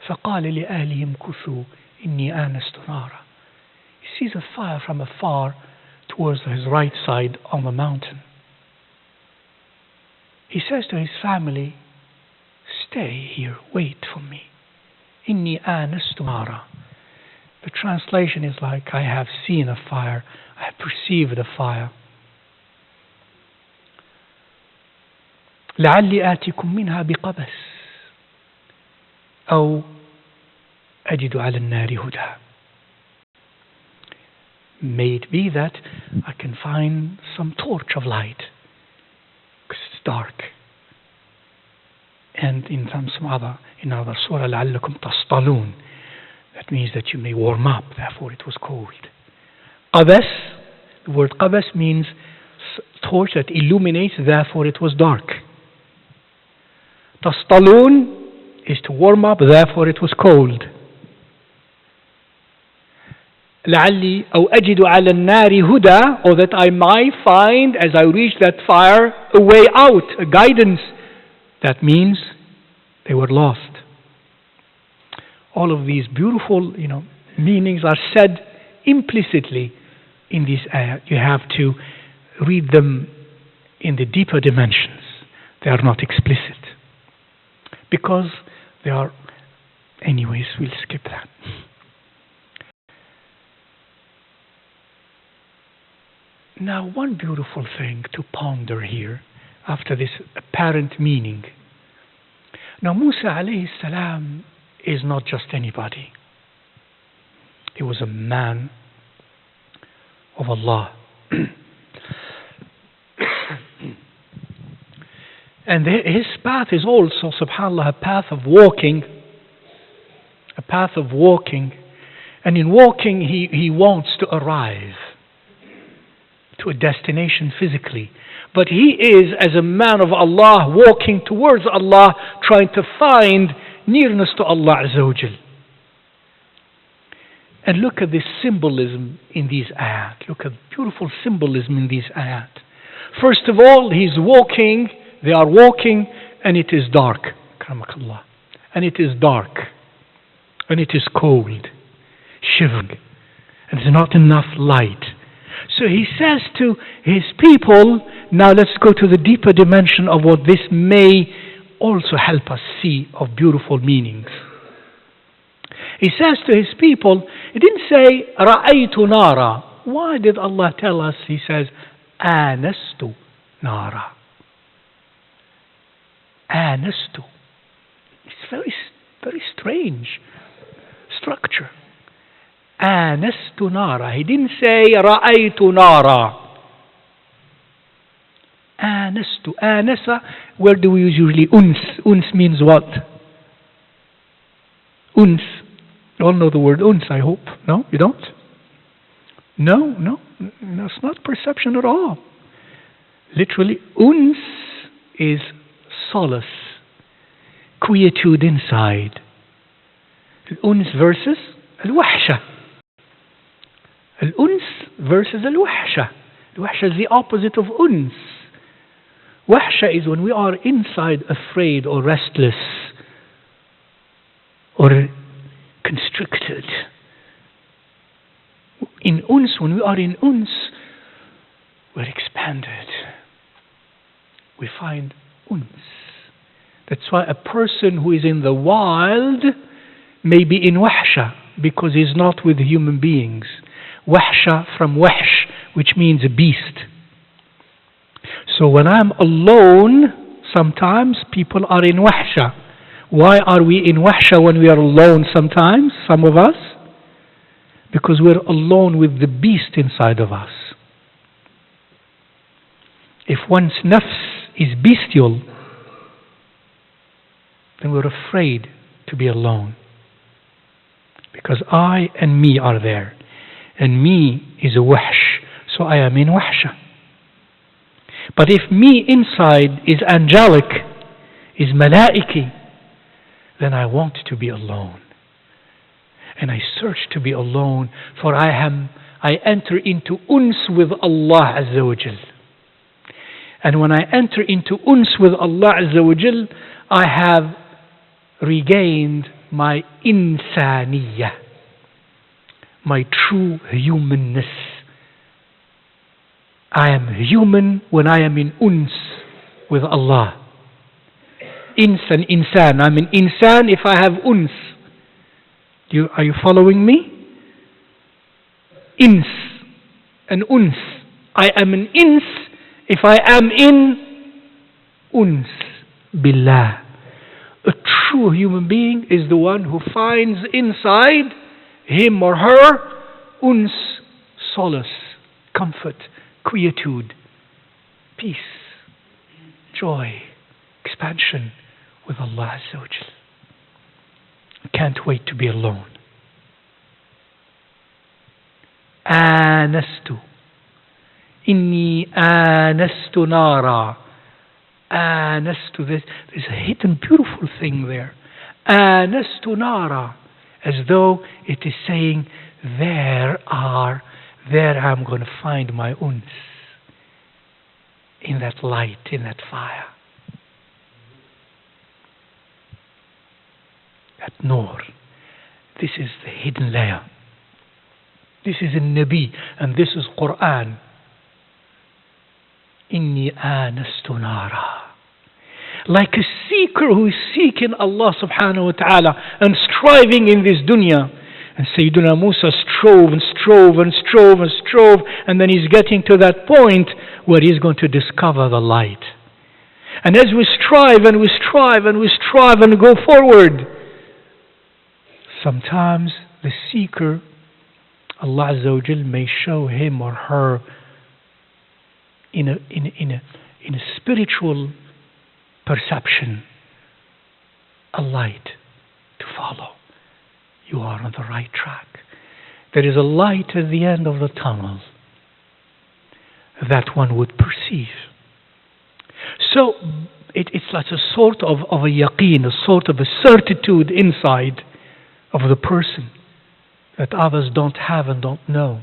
فَقَالَ لِأَهْلِهِ امْكُثُوا إِنِّي آنَسْتُ نَارًا. He sees a fire from afar towards his right side on the mountain. He says to his family, stay here, wait for me. Inni anastu nara. The translation is like, I have seen a fire, I have perceived a fire. لعلي آتيكم منها بقبس أو أجد على النار هدى. May it be that I can find some torch of light, because it's dark. And in another surah, لعلكم تصطلون. That means that you may warm up, therefore it was cold. Qabas, the word qabas means torch that illuminates, therefore it was dark. Tastalun is to warm up, therefore it was cold. لعلي أو أجد على النار هدى, or that I might find as I reach that fire a way out, a guidance. That means they were lost. All of these beautiful, meanings are said implicitly in this ayah. You have to read them in the deeper dimensions. They are not explicit, because they are. Anyways, we'll skip that. Now, one beautiful thing to ponder here after this apparent meaning. Now, Musa alayhi salam is not just anybody. He was a man of Allah. And his path is also, subhanAllah, a path of walking. A path of walking. And in walking, he wants to arrive to a destination physically. But he is, as a man of Allah, walking towards Allah, trying to find nearness to Allah Azza wa Jal. And look at this symbolism in these ayat. Look at beautiful symbolism in these ayat. First of all, he's walking, they are walking, and it is dark. And it is dark. And it is cold, shivering. And there's not enough light. So he says to his people, now let's go to the deeper dimension of what this may also help us see of beautiful meanings. He says to his people, he didn't say, رَأَيْتُ نَارًا. Why did Allah tell us? He says, آنَسْتُ نَارًا. آنَسْتُ. It's very strange structure. آنَسْتُ نَارًا. He didn't say, رَأَيْتُ نَارًا. آنست. آنسة, where do we usually uns? Uns means what? Uns. You all know the word uns, I hope. No, you don't? No, it's not perception at all. Literally, uns is solace, quietude inside. Uns versus al-wahsha. Al-uns versus al-wahsha. Al-wahsha is the opposite of uns. Wahsha is when we are inside afraid or restless or constricted. In uns, when we are in uns, we're expanded. We find uns. That's why a person who is in the wild may be in wahsha because he's not with human beings. Wahsha from wahsh, which means a beast. So when I'm alone, sometimes people are in wahsha. Why are we in wahsha when we are alone sometimes, some of us? Because we're alone with the beast inside of us. If one's nafs is bestial, then we're afraid to be alone. Because I and me are there. And me is a wahsh, so I am in wahsha. But if me inside is angelic, is malaiki, then I want to be alone. And I search to be alone, for I enter into uns with Allah Azza wa Jal. And when I enter into uns with Allah Azza wa Jal, I have regained my insaniyah, my true humanness. I am human when I am in uns with Allah. Insan. I'm an insan if I have uns. Are you following me? Ins and uns. I am an ins if I am in uns billah. A true human being is the one who finds inside him or her uns, solace, comfort, quietude, peace, joy, expansion with Allah Azza wa Jal. I can't wait to be alone. آنست. إني آنست نارا. آنست. There's a hidden beautiful thing there. آنست نارا. As though it is saying, there I'm going to find my uns. In that light, in that fire. That nur. This is the hidden layer. This is a Nabi, and this is Quran. Inni anastu nara. Like a seeker who is seeking Allah subhanahu wa ta'ala and striving in this dunya. And Sayyidina Moosa strove and strove and strove and strove, and then he's getting to that point where he's going to discover the light. And as we strive and we strive and we strive and go forward, sometimes the seeker, Allah Azza wa Jal may show him or her in a spiritual perception a light to follow. You are on the right track. There is a light at the end of the tunnel that one would perceive. So it's like a sort of a yaqeen, a sort of a certitude inside of the person that others don't have and don't know.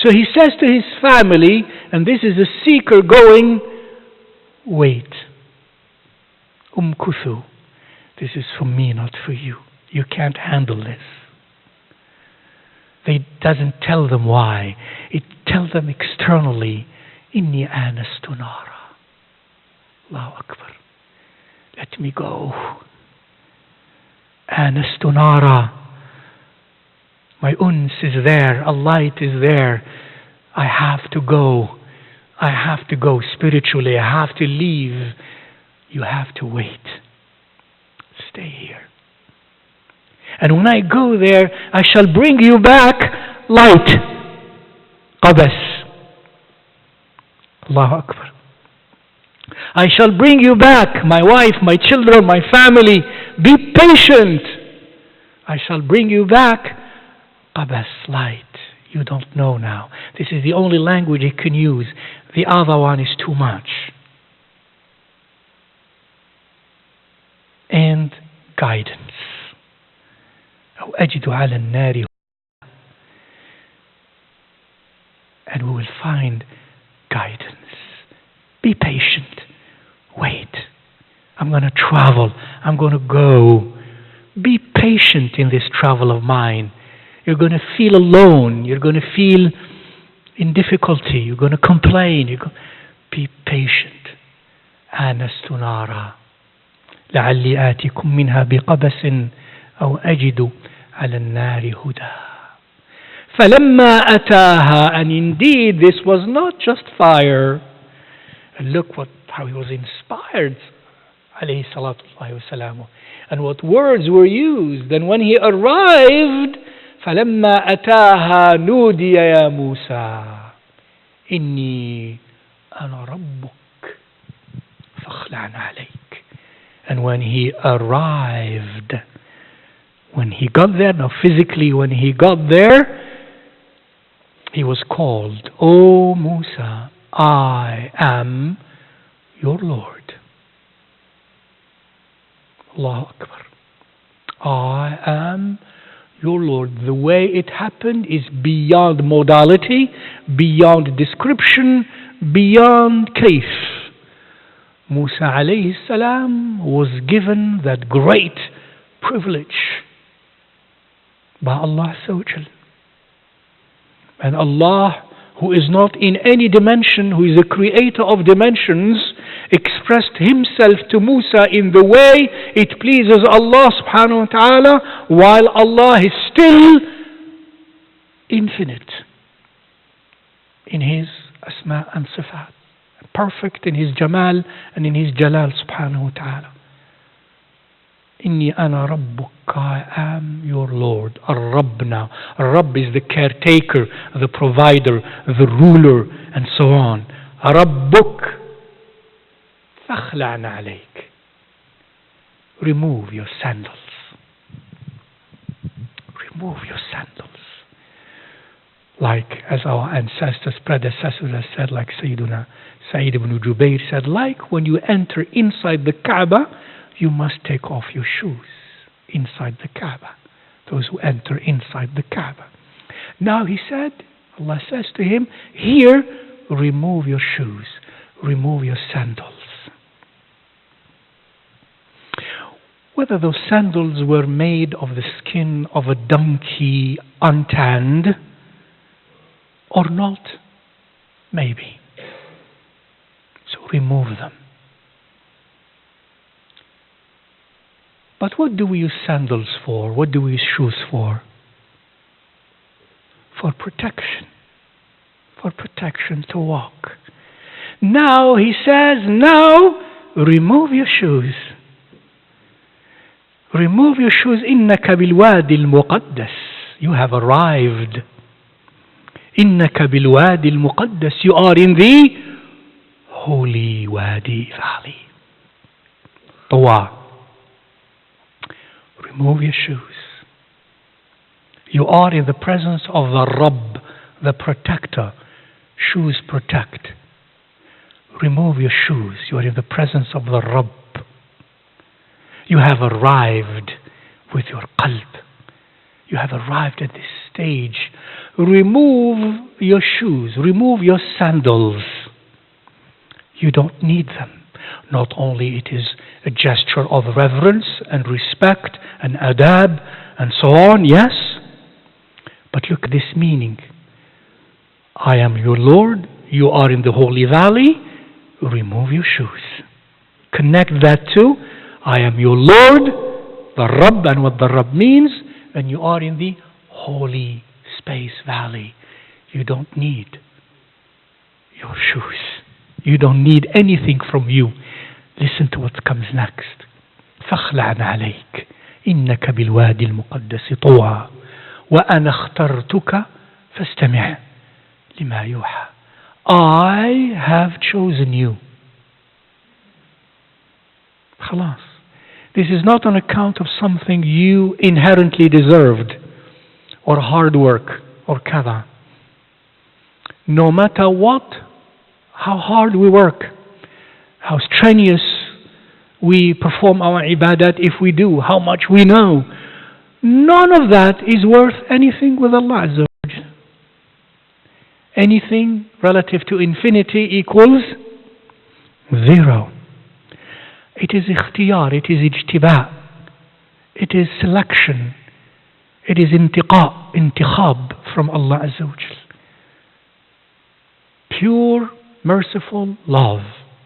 So he says to his family, and this is a seeker going, wait. Umkuthu. This is for me, not for you. You can't handle this. It doesn't tell them why. It tells them externally, Inni anastu nara. Allahu Akbar. Let me go. آنست نارا. My uns is there, a light is there. I have to go. I have to go spiritually. I have to leave. You have to wait. Stay here. And when I go there, I shall bring you back light. Qabas. Allahu Akbar. I shall bring you back, my wife, my children, my family. Be patient. I shall bring you back Qabas, light. You don't know now. This is the only language he can use. The other one is too much. And guidance. أو أجد على النار. And we will find guidance. Be patient. Wait. I'm going to travel. I'm going to go. Be patient in this travel of mine. You're going to feel alone. You're going to feel in difficulty. You're going to complain. Be patient. آنست نارا لعلي آتيكم منها بقبس أو أجد على النار هدى. فلما أتاها, and indeed this was not just fire. And look how he was inspired, alayhi salatullahi wa salamu, and what words were used. And when he arrived, فلما أتاها نودي يا موسى إني أنا ربك فاخلع عليك. And when he arrived, when he got there, now physically when he got there, he was called, O Musa, I am your Lord. Allahu Akbar. I am your Lord. The way it happened is beyond modality, beyond description, beyond kayf. Musa alayhi salam was given that great privilege by Allah Azza wa Jal. And Allah, who is not in any dimension, who is the creator of dimensions, expressed himself to Musa in the way it pleases Allah subhanahu wa ta'ala, while Allah is still infinite in his asma and sifat, perfect in his jamal and in his jalal subhanahu wa ta'ala. Inni ana rabbuk, I am your Lord. Ar-Rabb now. Ar-Rabb is the caretaker, the provider, the ruler, and so on. Rabbuk. Fakhla'na alayk. Remove your sandals. Remove your sandals. Like as our ancestors, predecessors have said, like Sayyiduna Sa'id ibn Jubayr said, like when you enter inside the Kaaba, you must take off your shoes inside the Kaaba. Those who enter inside the Kaaba. Now he said, Allah says to him, here, remove your shoes, remove your sandals. Whether those sandals were made of the skin of a donkey untanned or not, maybe. So remove them. But what do we use sandals for? What do we use shoes for? For protection. For protection to walk. Now he says, now remove your shoes. Remove your shoes. إِنَّكَ بِالْوَادِ الْمُقَدَّسِ. You have arrived. إِنَّكَ بِالْوَادِ الْمُقَدَّسِ. You are in the holy Wadi Valley. Tawa. Remove your shoes. You are in the presence of the Rabb, the protector. Shoes protect. Remove your shoes. You are in the presence of the Rabb. You have arrived with your qalb. You have arrived at this stage. Remove your shoes. Remove your sandals. You don't need them. Not only it is a gesture of reverence and respect and adab and so on, yes. But look at this meaning. I am your Lord. You are in the holy valley. Remove your shoes. Connect that to I am your Lord, the Rabb, and what the Rabb means, when you are in the holy space valley, you don't need your shoes. You don't need anything from you. Listen to what comes next. فاخلع عليك إنك بالوادي المقدس طوى وأنا اخترتك فاستمع لما يوحى. I have chosen you. خلاص. This is not on account of something you inherently deserved or hard work or كذا. No matter what, how hard we work, how strenuous we perform our ibadat, if we do, how much we know, none of that is worth anything with Allah Azza wa Jal. Anything relative to infinity equals zero. It is ikhtiyar, it is ijtiba, it is selection, it is intikhab from Allah Azza wa Jal. Pure, merciful love,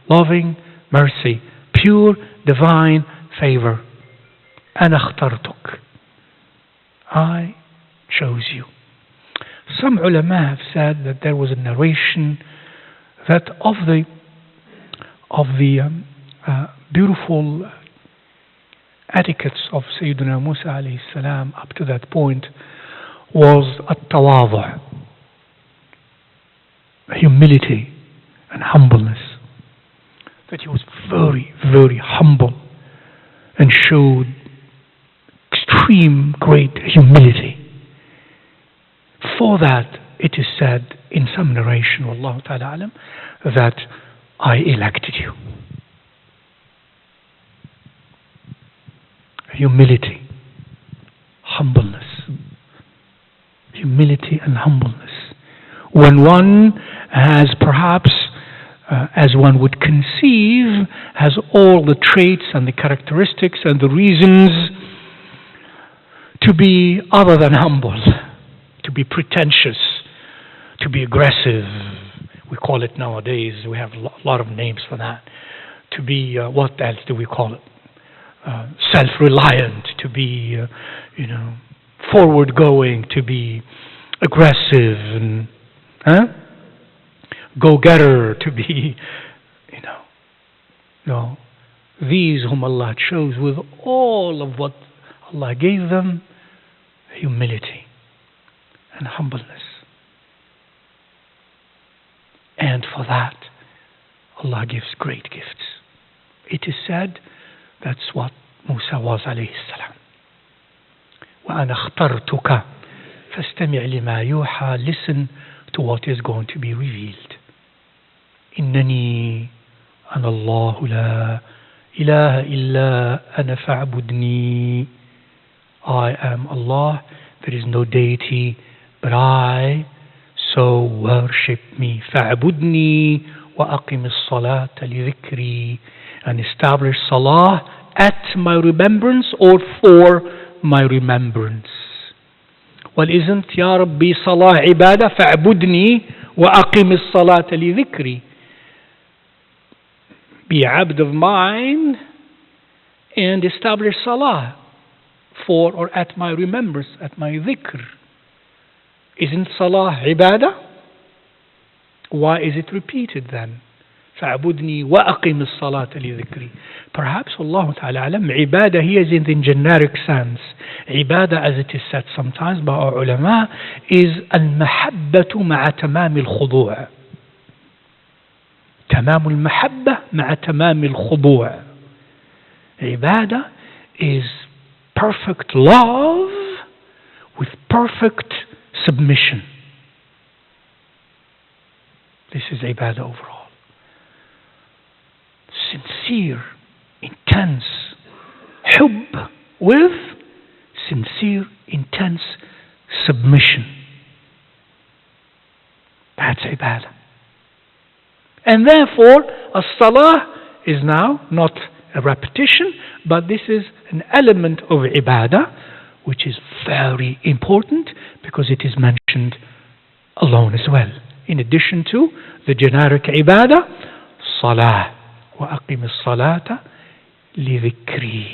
loving mercy, pure divine favor. أنا اخترتك. I chose you. Some ulama have said that there was a narration that of the beautiful etiquettes of Sayyidina Musa alayhi salam up to that point was at-tawadhu', humility and humbleness. That he was very, very humble and showed extreme great humility. For that, it is said in some narration, Wallahu ta'ala alam, that I elected you. Humility, humbleness. Humility and humbleness. When one has perhaps, as one would conceive, has all the traits and the characteristics and the reasons to be other than humble, to be pretentious, to be aggressive. We call it nowadays, we have a lot of names for that. To be, what else do we call it? Self-reliant, to be, forward-going, to be aggressive, and go-getter, to be, No. These whom Allah chose with all of what Allah gave them, humility and humbleness. And for that, Allah gives great gifts. It is said that's what Musa was alayhi salam. وَأَنَا اخْتَرْتُكَ فَاسْتَمِعْ لِمَا يُوحَى. Listen to what is going to be revealed. إِنَّنِي أَنَا اللَّهُ لَا إِلَهَ إِلَّا أَنَا فَاعْبُدْنِي. I am Allah, there is no deity but I, so worship me. فَاعْبُدْنِي وَأَقِمِ الصَّلَاةَ لِذِكْرِي. And establish salah at my remembrance or for my remembrance. Well, isn't Ya Rabbi salah ibadah? فَاعْبُدْنِي وَأَقِمِ الصَّلَاةَ لِذِكْرِي. Be a abd of mine and establish salah for or at my remembrance, at my dhikr. Isn't salah ibadah? Why is it repeated then? فَاعْبُدْنِي وَأَقِمِ الصَّلَاةَ لِذِكْرِي. Perhaps, Allah Ta'ala alam, ibadah here is in the generic sense. Ibadah, as it is said sometimes by our ulama, is al-mahabbatu ma'a tamam al-khudu'. Tamam al-mahabba ma'a tamam al-khudu'. Ibadah is perfect love with perfect submission. This is ibadah overall. Sincere, intense hubb with sincere, intense submission. That's ibadah. And therefore, as-salah is now not a repetition, but this is an element of ibadah, which is very important because it is mentioned alone as well. In addition to the generic ibadah, salah. وَأَقِمِ الصَّلَاةَ لذكري.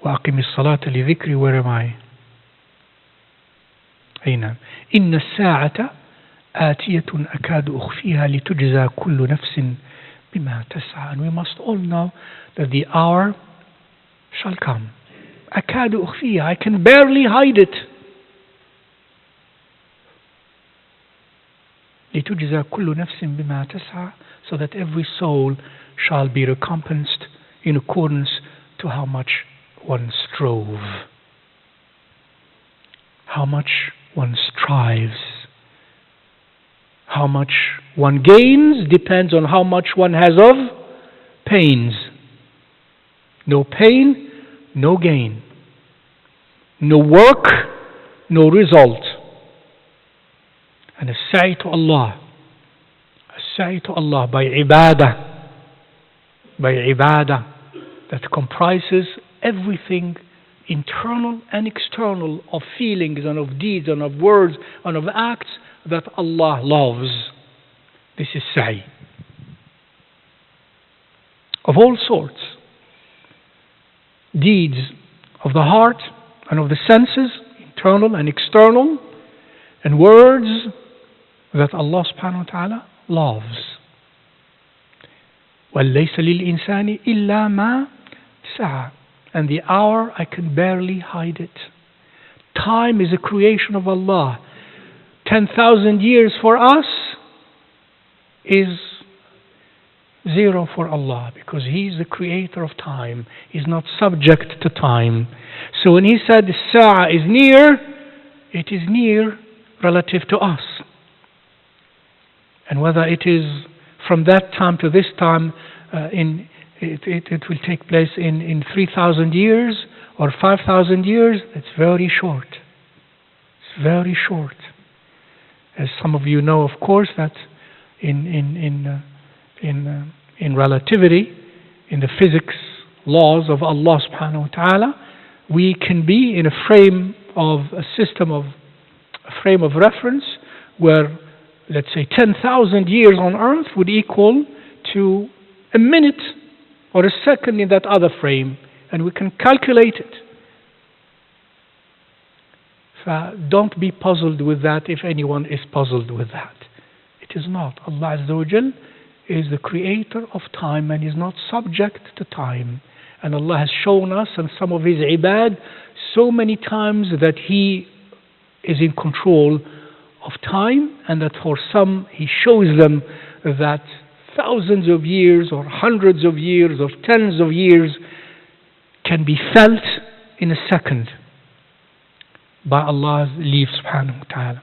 وأقم الصلاة لذكري. Where am I? أي نعم. إن الساعة آتية أكاد أخفيها لتجزى كل نفس بما تسعى. And we must all know that the hour shall come. أكاد أخفيها. I can barely hide it. لتجزى كل نفس بما تسعى, so that every soul shall be recompensed in accordance to how much one strove, how much one strives. How much one gains depends on how much one has of pains. No pain, no gain. No work, no result. And a sa'i to Allah. A sa'i to Allah by ibadah. By ibadah that comprises everything internal and external, of feelings and of deeds and of words and of acts that Allah loves. This is sa'i. Of all sorts. Deeds of the heart and of the senses, internal and external, and words that Allah subhanahu wa ta'ala loves. وَلَيْسَ لِلْإِنسَانِ إِلَّا مَا سَعَى. And the hour, I can barely hide it. Time is a creation of Allah. 10,000 years for us is zero for Allah, because He is the creator of time. He is not subject to time. So when He said the Sa'ah is near, it is near relative to us. And whether it is from that time to this time, it will take place in 3,000 years or 5,000 years, it's very short. It's very short. As some of you know, of course, that in relativity, in the physics laws of Allah subhanahu wa ta'ala, we can be in a frame of a frame of reference where, let's say, 10,000 years on earth would equal to a minute or a second in that other frame, and we can calculate it. So don't be puzzled with that if anyone is puzzled with that. It is not. Allah Azza wa Jal is the creator of time and is not subject to time. And Allah has shown us and some of His ibad so many times that He is in control of time, and that for some He shows them that thousands of years or hundreds of years or tens of years can be felt in a second by Allah's leave subhanahu wa ta'ala.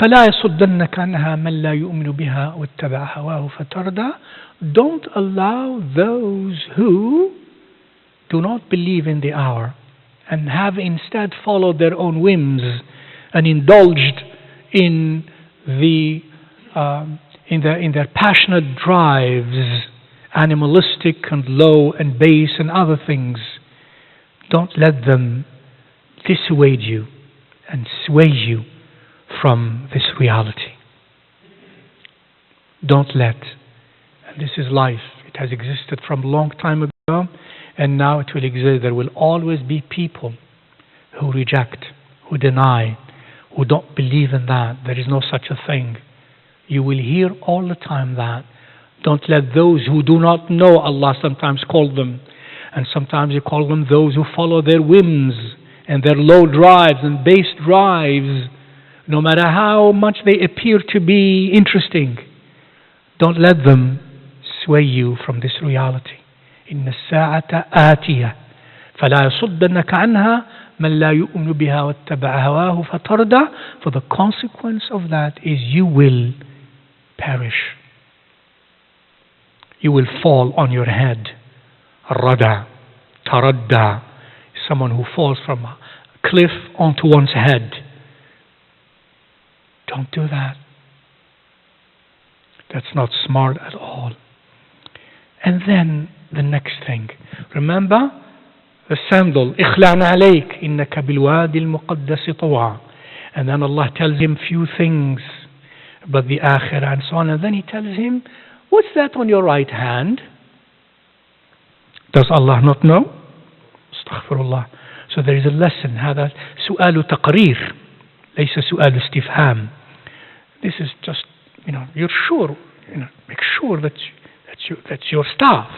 فَلَا يَصُدَّنَّكَ عَنْهَا مَنْ لَا يُؤْمِنُ بِهَا وَاتَّبَعَ هَوَاهُ فَتَرْدَى. Don't allow those who do not believe in the hour and have instead followed their own whims and indulged in their passionate drives, animalistic and low and base and other things. Don't let them dissuade you and sway you from this reality. Don't let. And this is life. It has existed from a long time ago, and now it will exist. There will always be people who reject, who deny, who don't believe in that. There is no such a thing. You will hear all the time that. Don't let those who do not know Allah sometimes call them, and sometimes you call them those who follow their whims and their low drives and base drives, no matter how much they appear to be interesting. Don't let them sway you from this reality. إن الساعة آتية فلا يصدنك عنها من لا يؤمن بها واتبع هواه فتردى. For the consequence of that is you will perish. You will fall on your head. Rada, taradda, someone who falls from a cliff onto one's head. Don't do that. That's not smart at all. And then the next thing. Remember the sandal. إخلعن عليك إنك بالوادي المقدس طوى. And then Allah tells him few things about the akhirah and so on. And then He tells him, what's that on your right hand? Does Allah not know? Astaghfirullah. So there is a lesson. هذا سؤال تقرير ليس سؤال استفهام. This is just, you're sure, make sure that's your staff.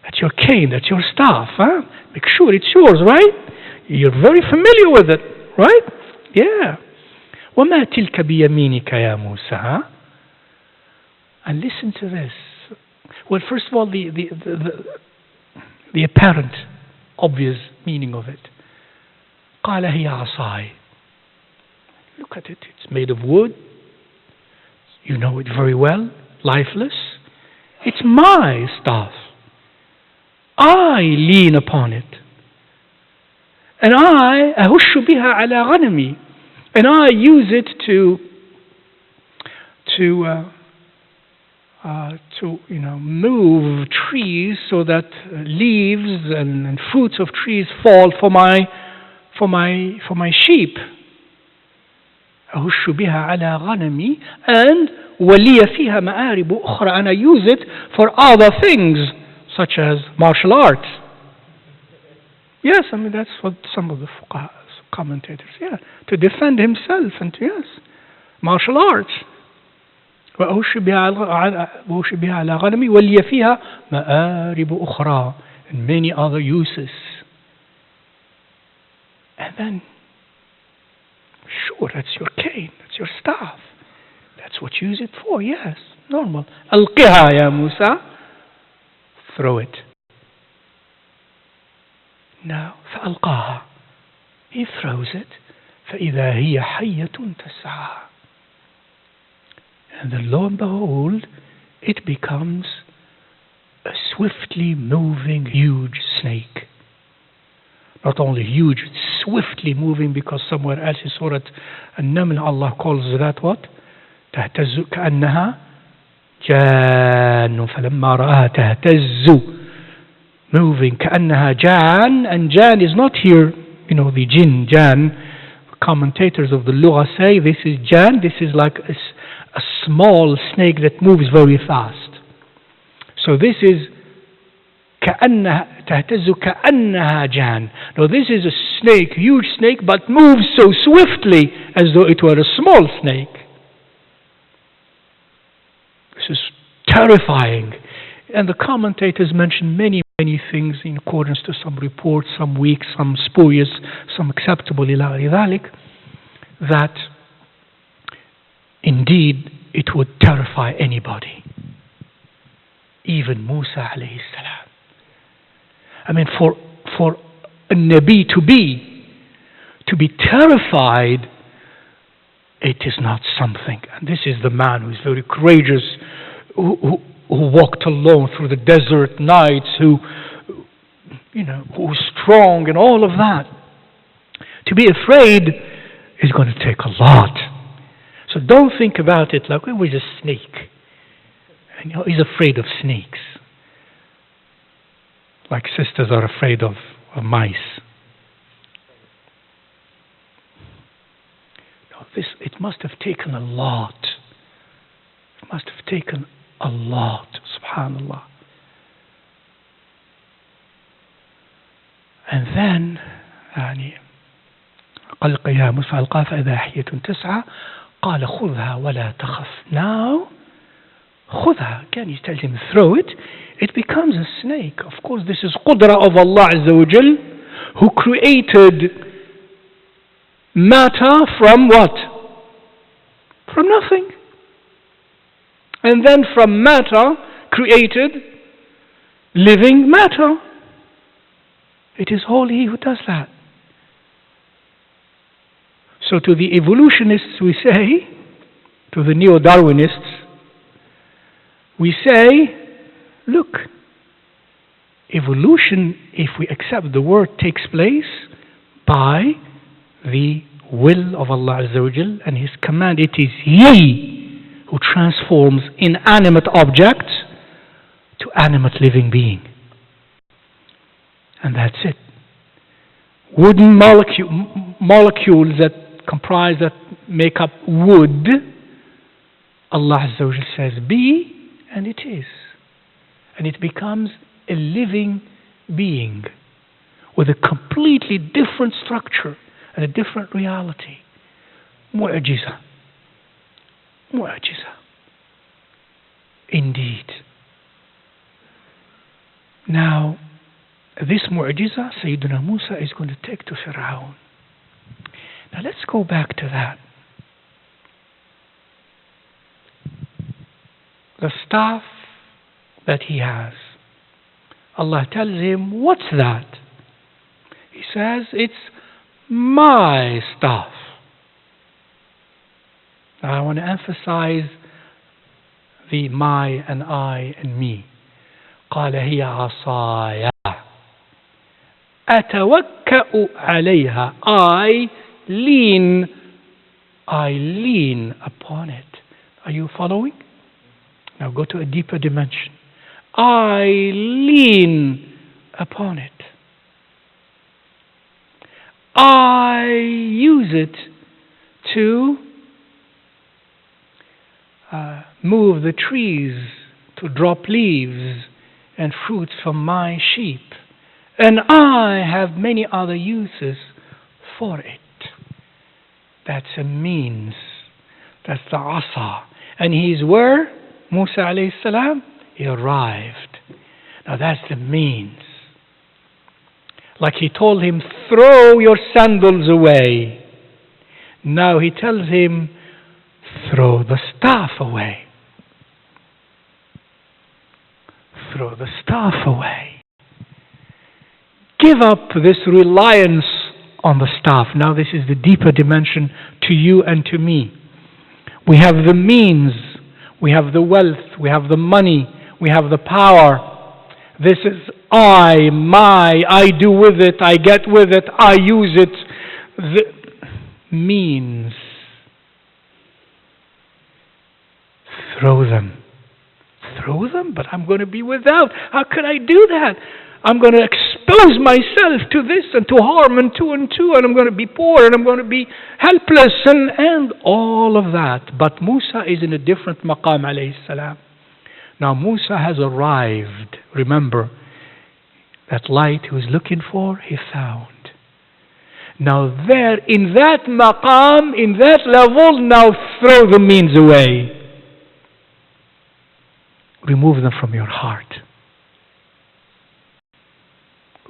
That's your cane, that's your staff. Huh? Make sure it's yours, right? You're very familiar with it, right? Yeah. وَمَا تِلْكَ بِيَمِينِكَ يَا مُوسَى. Huh? And listen to this. Well, first of all, the apparent, obvious meaning of it. قَالَ هِيَ عَصَايَ. Look at it. It's made of wood. You know it very well. Lifeless. It's my staff. I lean upon it. And I أهش بها على غنمي. And I use it to move trees so that leaves and fruits of trees fall for my sheep. أهش بها على غنمي. And ولي فيها مآرب أخرى. And I use it for other things such as martial arts. Yes, that's what some of the fuqaha, commentators, to defend himself and martial arts. وأوشي بها على غنمي ولي فيها مآرب أخرى, and many other uses. And then, sure, that's your cane, that's your staff. That's what you use it for, yes, normal. ألقها يا موسى. Throw it. Now, فألقاها. He throws it. فإذا هي حية تسعى. And then lo and behold, it becomes a swiftly moving huge snake. Not only huge, swiftly moving, because somewhere else in Surah An-Naml Allah calls that what? تهتز كأنها جان فلما رآها تهتز, moving كأنها جان. And Jan is not here, the jinn, Jan. Commentators of the Lugha say this is Jan, this is like a small snake that moves very fast. So this is كأنها تهتز كأنها جان. Now this is a snake, huge snake, but moves so swiftly as though it were a small snake. This is terrifying. And the commentators mention many things in accordance to some reports, some weak, some spurious, some acceptable, إلى ذلك, that indeed it would terrify anybody, even Musa alayhi salam. For a Nabi to be terrified, it is not something. And this is the man who is very courageous, who walked alone through the desert nights, who is strong and all of that. To be afraid is going to take a lot. So don't think about it like it was a snake. And he's afraid of snakes. Like sisters are afraid of mice. No, it must have taken a lot. It must have taken a lot, subhanallah. And then قلق يا موسى فألقاها فإذا حية تسعى قال خذها ولا تخف. Now خذها, again he tells him throw it. It becomes a snake. Of course this is qudra of Allah Azza wa Jal, who created matter from what? From nothing. And then from matter created living matter. It is only He who does that. So to the evolutionists we say, to the neo-Darwinists, we say, look, evolution, if we accept the word, takes place by the will of Allah Azza wa Jal and His command. It is He who transforms inanimate objects to animate living being. And that's it. Wooden molecules that comprise, that make up wood, Allah Azza wa Jal says, be, and it is. And it becomes a living being with a completely different structure and a different reality. Mu'jiza. Mu'jiza. Indeed. Now, this mu'jiza, Sayyidina Musa is going to take to Fir'aun. Now let's go back to that. The staff that he has. Allah tells him, what's that? He says, it's my staff. Now I want to emphasize the my and I and me. قال هي عصاي أتوكأ عليها. I lean upon it. Are you following? Now go to a deeper dimension. I lean upon it. I use it to move the trees, to drop leaves and fruits from my sheep. And I have many other uses for it. That's a means. That's the asa. And he's where? Musa alayhi salam? He arrived. Now that's the means. Like he told him, throw your sandals away. Now he tells him, throw the staff away. Throw the staff away. Give up this reliance on the staff. Now this is the deeper dimension to you and to me. We have the means, we have the wealth, we have the money, we have the power. This is I, my, I do with it, I get with it, I use it. The means. Throw them. Throw them? But I'm going to be without. How can I do that? I'm going to expose myself to this and to harm and and I'm going to be poor and I'm going to be helpless and all of that. But Musa is in a different maqam alayhi salam. Now Musa has arrived. Remember, that light he was looking for, he found. Now there, in that maqam, in that level, now throw the means away. Remove them from your heart.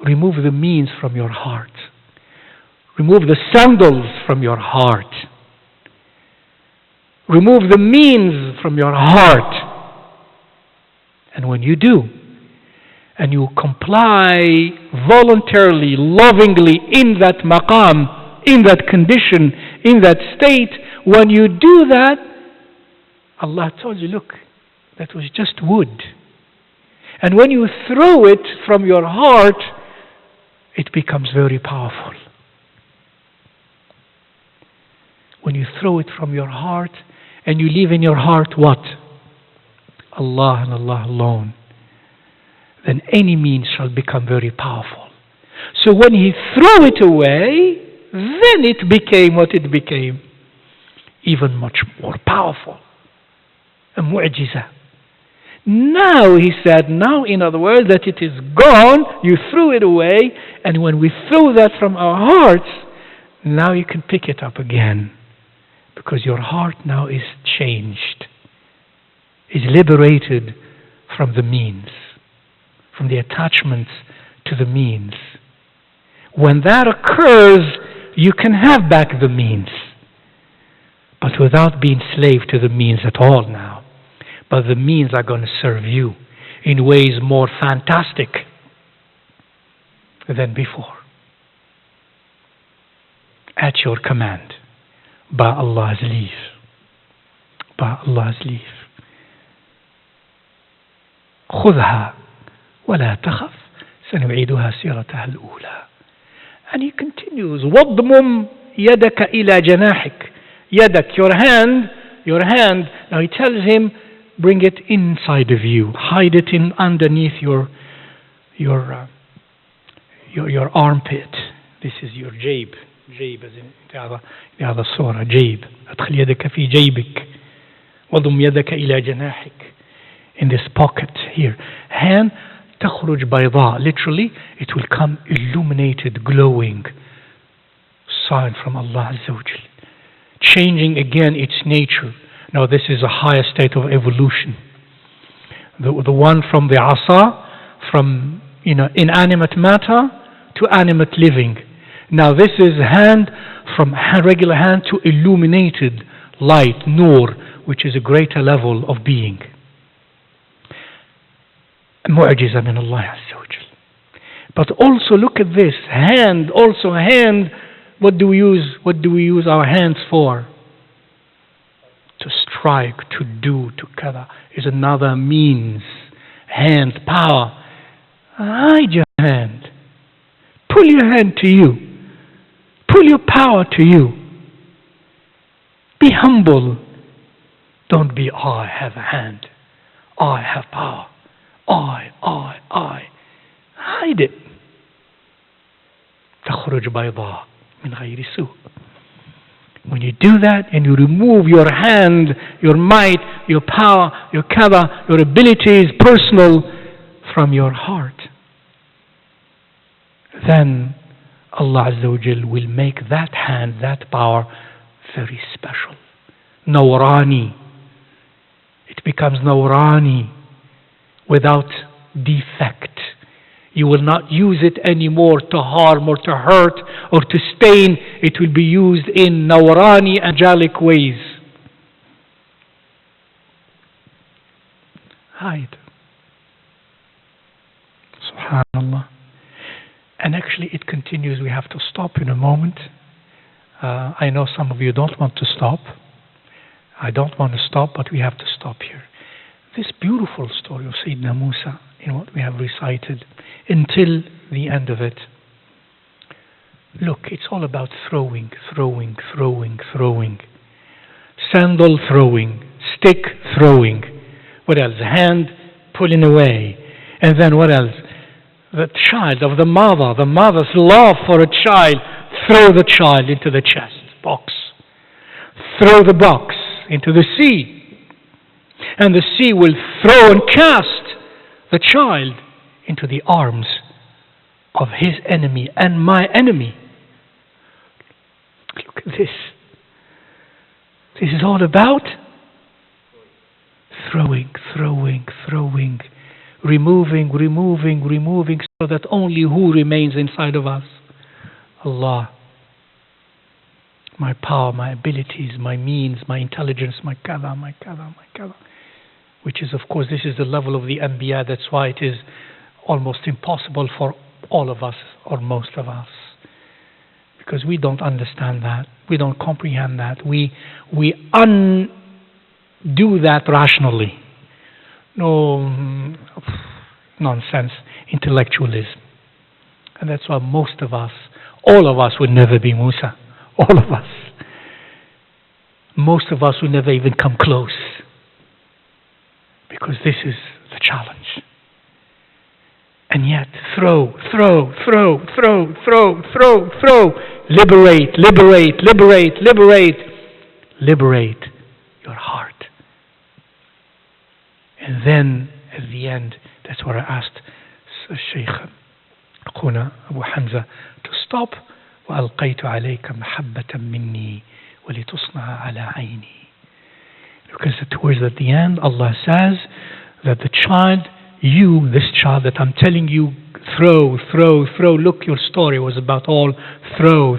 Remove the means from your heart. Remove the sandals from your heart. Remove the means from your heart. And when you do, and you comply voluntarily, lovingly in that maqam, in that condition, in that state, when you do that, Allah told you, look, that was just wood. And when you throw it from your heart, it becomes very powerful. When you throw it from your heart, and you leave in your heart what? Allah and Allah alone. Then any means shall become very powerful. So when he threw it away, then it became what it became. Even much more powerful. A mu'jiza. Now, he said, now in other words, that it is gone, you threw it away, and when we throw that from our hearts, now you can pick it up again. Because your heart now is changed, is liberated from the means, from the attachments to the means. When that occurs, you can have back the means, but without being slave to the means at all now. But the means are going to serve you in ways more fantastic than before. At your command, by Allah's leave. By Allah's leave. خذها ولا تخف سنعيدها سيرتها الأولى. And he continues, وَضْمُمْ يَدَكَ إِلَى جَنَاحِكَ. Yadak, your hand. Now he tells him, bring it inside of you. Hide it in underneath your armpit. This is your jayb. جيب في هذا الصورة جيب أدخل يدك في جيبك وضم يدك إلى جناحك. In this pocket here, hand تخرج بيضاء. Literally, it will come illuminated, glowing sign from Allah Azza wa Jal, changing again its nature. Now this is a higher state of evolution. The one from the asa, from inanimate matter to animate living. Now this is hand from regular hand to illuminated light, nur, which is a greater level of being. Mu'jiza min Allah Azza wa Jal. But also look at this hand. Also hand. What do we use our hands for? To strike, to do, to kada is another means. Hand, power. Hide your hand. Pull your hand to you. Pull your power to you. Be humble. Don't be, I have a hand. I have power. I. Hide it. تخرج بيضاء من غير سوء. When you do that and you remove your hand, your might, your power, your kada, your abilities, personal, from your heart, then Allah Azza wa Jal will make that hand, that power, very special. Nawrani. It becomes Nawrani, without defect. You will not use it anymore to harm or to hurt or to stain. It will be used in Nawrani, angelic ways. Hide. Subhanallah. And actually it continues. We have to stop in a moment. I know some of you don't want to stop. I don't want to stop, but we have to stop here. This beautiful story of Sayyidina Moosa, in what we have recited, until the end of it. Look, it's all about throwing. Sandal throwing, stick throwing. What else? Hand pulling away. And then what else? The child of the mother's love for a child. Throw the child into the chest box. Throw the box into the sea. And the sea will throw and cast the child into the arms of his enemy and my enemy. Look at this. This is all about throwing, removing, so that only who remains inside of us? Allah. My power, my abilities, my means, my intelligence, my kada. Which is, of course, this is the level of the Anbiya. That's why it is almost impossible for all of us, or most of us. Because we don't understand that. We don't comprehend that. We undo that rationally. No nonsense, intellectualism. And that's why most of us, all of us, would never be Moosa. All of us. Most of us will never even come close. Because this is the challenge. And yet, throw. Liberate your heart. And then, at the end, that's what I asked Shaykh Akhuna Abu Hamza to stop. وَأَلْقَيْتُ عَلَيْكَ مَحَبَّةً مِّنِّي وَلِتُصْنَعَ عَلَى عَيْنِي. Because towards at the end, Allah says that the child, this child that I'm telling you, throw. Look, your story was about all throw.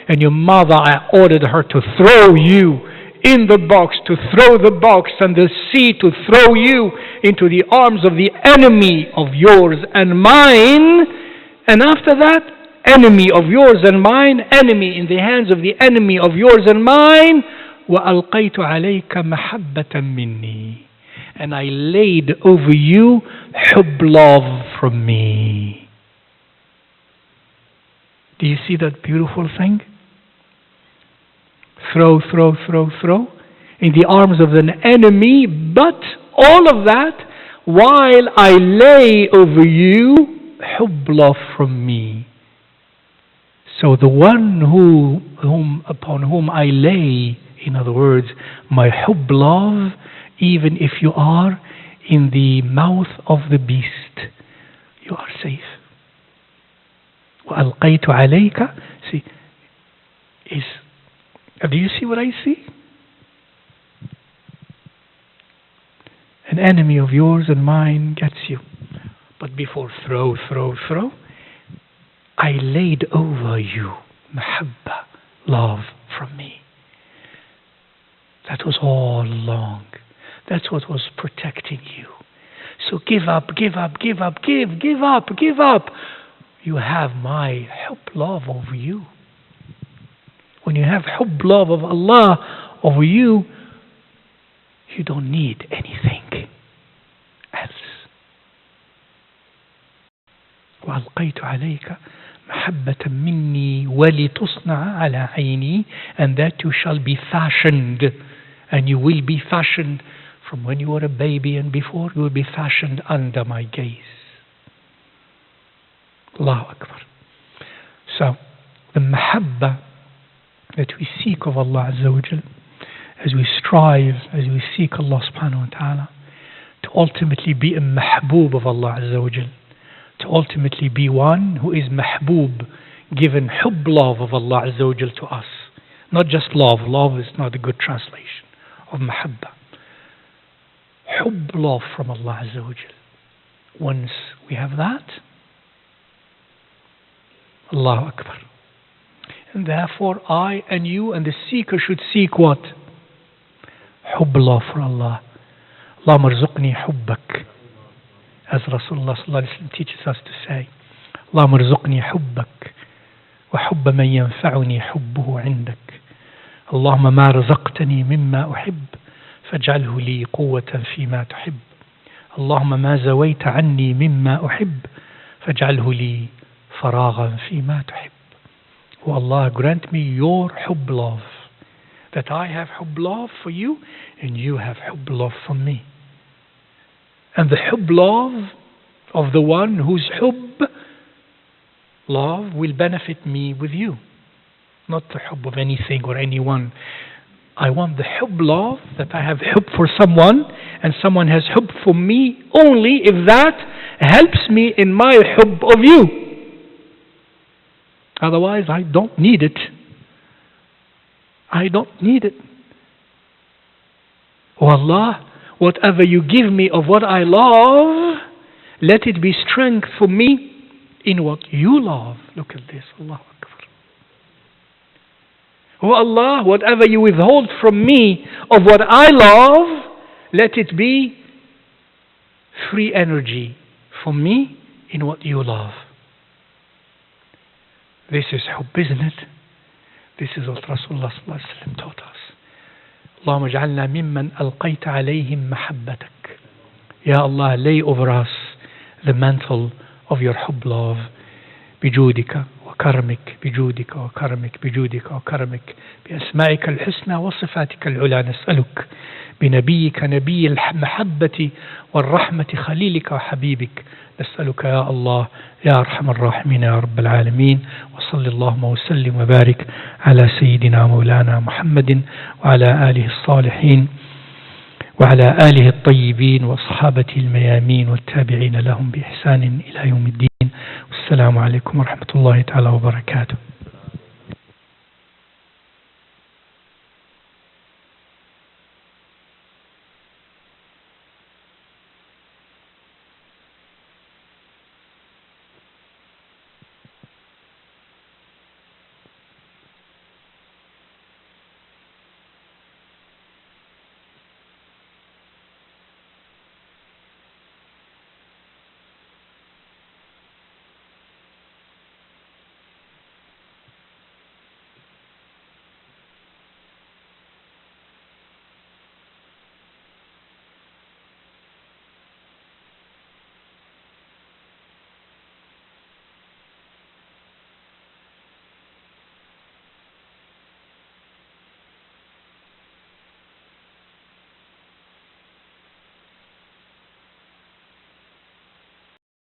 And your mother, I ordered her to throw you in the box, to throw the box, and the sea to throw you into the arms of the enemy of yours and mine. And after that, enemy of yours and mine, enemy in the hands of the enemy of yours and mine. وَأَلْقَيْتُ عَلَيْكَ مَحَبَّةً مِّنِّي. And I laid over you love from me. Do you see that beautiful thing? Throw in the arms of an enemy, but all of that while I lay over you love from me. So the one upon whom I lay, in other words, my hubb love, even if you are in the mouth of the beast, you are safe. وَأَلْقَيْتُ عَلَيْكَ. See, do you see what I see? An enemy of yours and mine gets you. But before throw, I laid over you mahabba, love from me. That was all along. That's what was protecting you. So give up. You have my hubb love over you. When you have hubb love of Allah over you, you don't need anything else. وَأَلْقَيْتُ عَلَيْكَ مَحَبَّةً مِنِّي وَلِتُصْنَعَ عَلَى عَيْنِي. And that you shall be fashioned, and you will be fashioned from when you were a baby and before, you will be fashioned under my gaze. Allahu Akbar. So, the mahabba that we seek of Allah Azza wa Jal, as we strive, as we seek Allah subhanahu wa ta'ala, to ultimately be a mahbub of Allah Azza wa Jal, to ultimately be one who is mahbub, given hubb love of Allah Azza wa Jal to us. Not just love. Love is not a good translation of mahabba. Hubb love from Allah Azza wa Jal. Once we have that, Allahu Akbar. And therefore I and you and the seeker should seek what? Hubb love for Allah. Allahumma arzuqni hubbak. As Rasulullah sallallahu alayhi wa sallam teaches us to say, Allahumma arzuqni hubbak wa hubba man yanfa'uni hubbuhu indak. Allahumma ma razaqtani mimma uhib faj'alhu li quwwatan fima tuhib. Allahumma ma zawayta anni mimma uhib faj'alhu li faraghan fima tuhib. Oh Allah, grant me your hubb love, that I have hubb love for you and you have hubb love for me. And the hubb love of the one whose hubb love will benefit me with you, not the hubb of anything or anyone. I want the hubb love, that I have hubb for someone and someone has hubb for me only if that helps me in my hubb of you. Otherwise, I don't need it. I don't need it. Oh Allah, whatever you give me of what I love, let it be strength for me in what you love. Look at this. Allahu Akbar. Oh Allah, whatever you withhold from me of what I love, let it be free energy for me in what you love. This is hubb, isn't it? This is what Rasulullah sallallahu alayhi wa sallam taught us. Allahumma ja'alna mimman alqayta alayhim mahabbatak. Ya Allah, lay over us the mantle of your hubb love. Bijudika wa karamik, bijudika wa karamik, bijudika wa karamik. بأسمائك الحسنى وصفاتك العلى نسألك. بنبيك نبي المحبة والرحمة خليلك وحبيبك. نسألك يا الله يا أرحم الراحمين يا رب العالمين. وصل اللهم وسلم وبارك على سيدنا مولانا محمد وعلى آله الصالحين وعلى آله الطيبين وصحابته الميامين والتابعين لهم بإحسان إلى يوم الدين. والسلام عليكم ورحمة الله تعالى وبركاته.